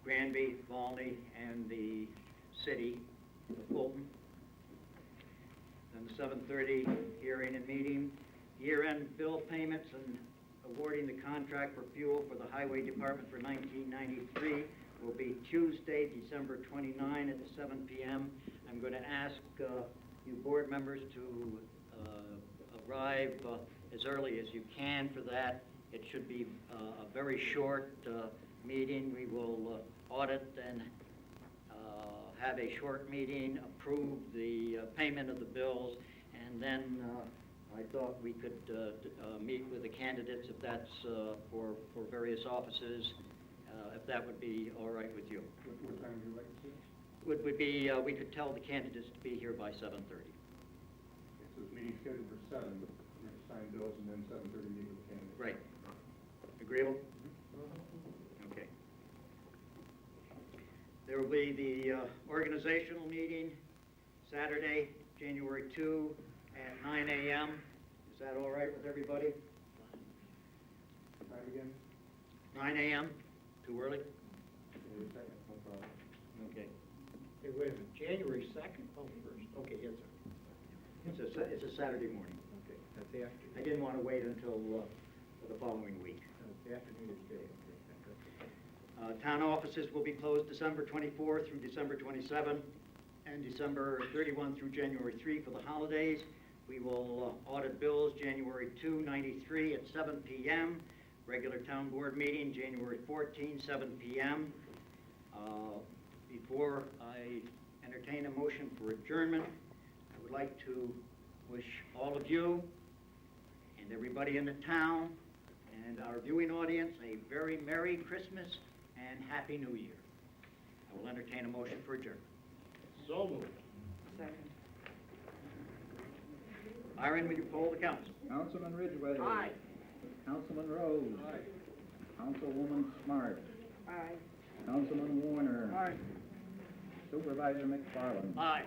Granby, Volney, and the city of Fulton. Then the 7:30 hearing and meeting, year-end bill payments and awarding the contract for fuel for the highway department for 1993 will be Tuesday, December 29 at 7 p.m. I'm going to ask you board members to arrive as early as you can for that. It should be a very short meeting. We will audit and have a short meeting, approve the payment of the bills, and then I thought we could meet with the candidates if that's for various offices, if that would be all right with you. What time would you like to see? Would be, we could tell the candidates to be here by 7:30. So this meeting's scheduled for 7, we're going to sign bills and then 7:30 meet with the candidates. Right. Agreeable? Okay. There will be the organizational meeting Saturday, January 2 at 9 a.m. Is that all right with everybody? Time again? 9 a.m.? Too early? No problem. Okay. Hey, wait a minute, January 2nd? Oh, 1st. Okay, yes, sir. It's a Saturday morning. Okay, that's the afternoon. I didn't want to wait until the following week. That's after New Year's Day. Okay. Town offices will be closed December 24 through December 27, and December 31 through January 3 for the holidays. We will audit bills January 2, 93 at 7 p.m. Regular town board meeting January 14, 7 p.m. Before I entertain a motion for adjournment, I would like to wish all of you and everybody in the town and our viewing audience a very Merry Christmas and Happy New Year. I will entertain a motion for adjournment. So moved. Second. Myron, will you poll the council? Councilman Ridgway. Aye. Councilman Rose. Aye. Councilwoman Smart. Aye. Councilman Warner. Aye. Supervisor McFarland. Aye.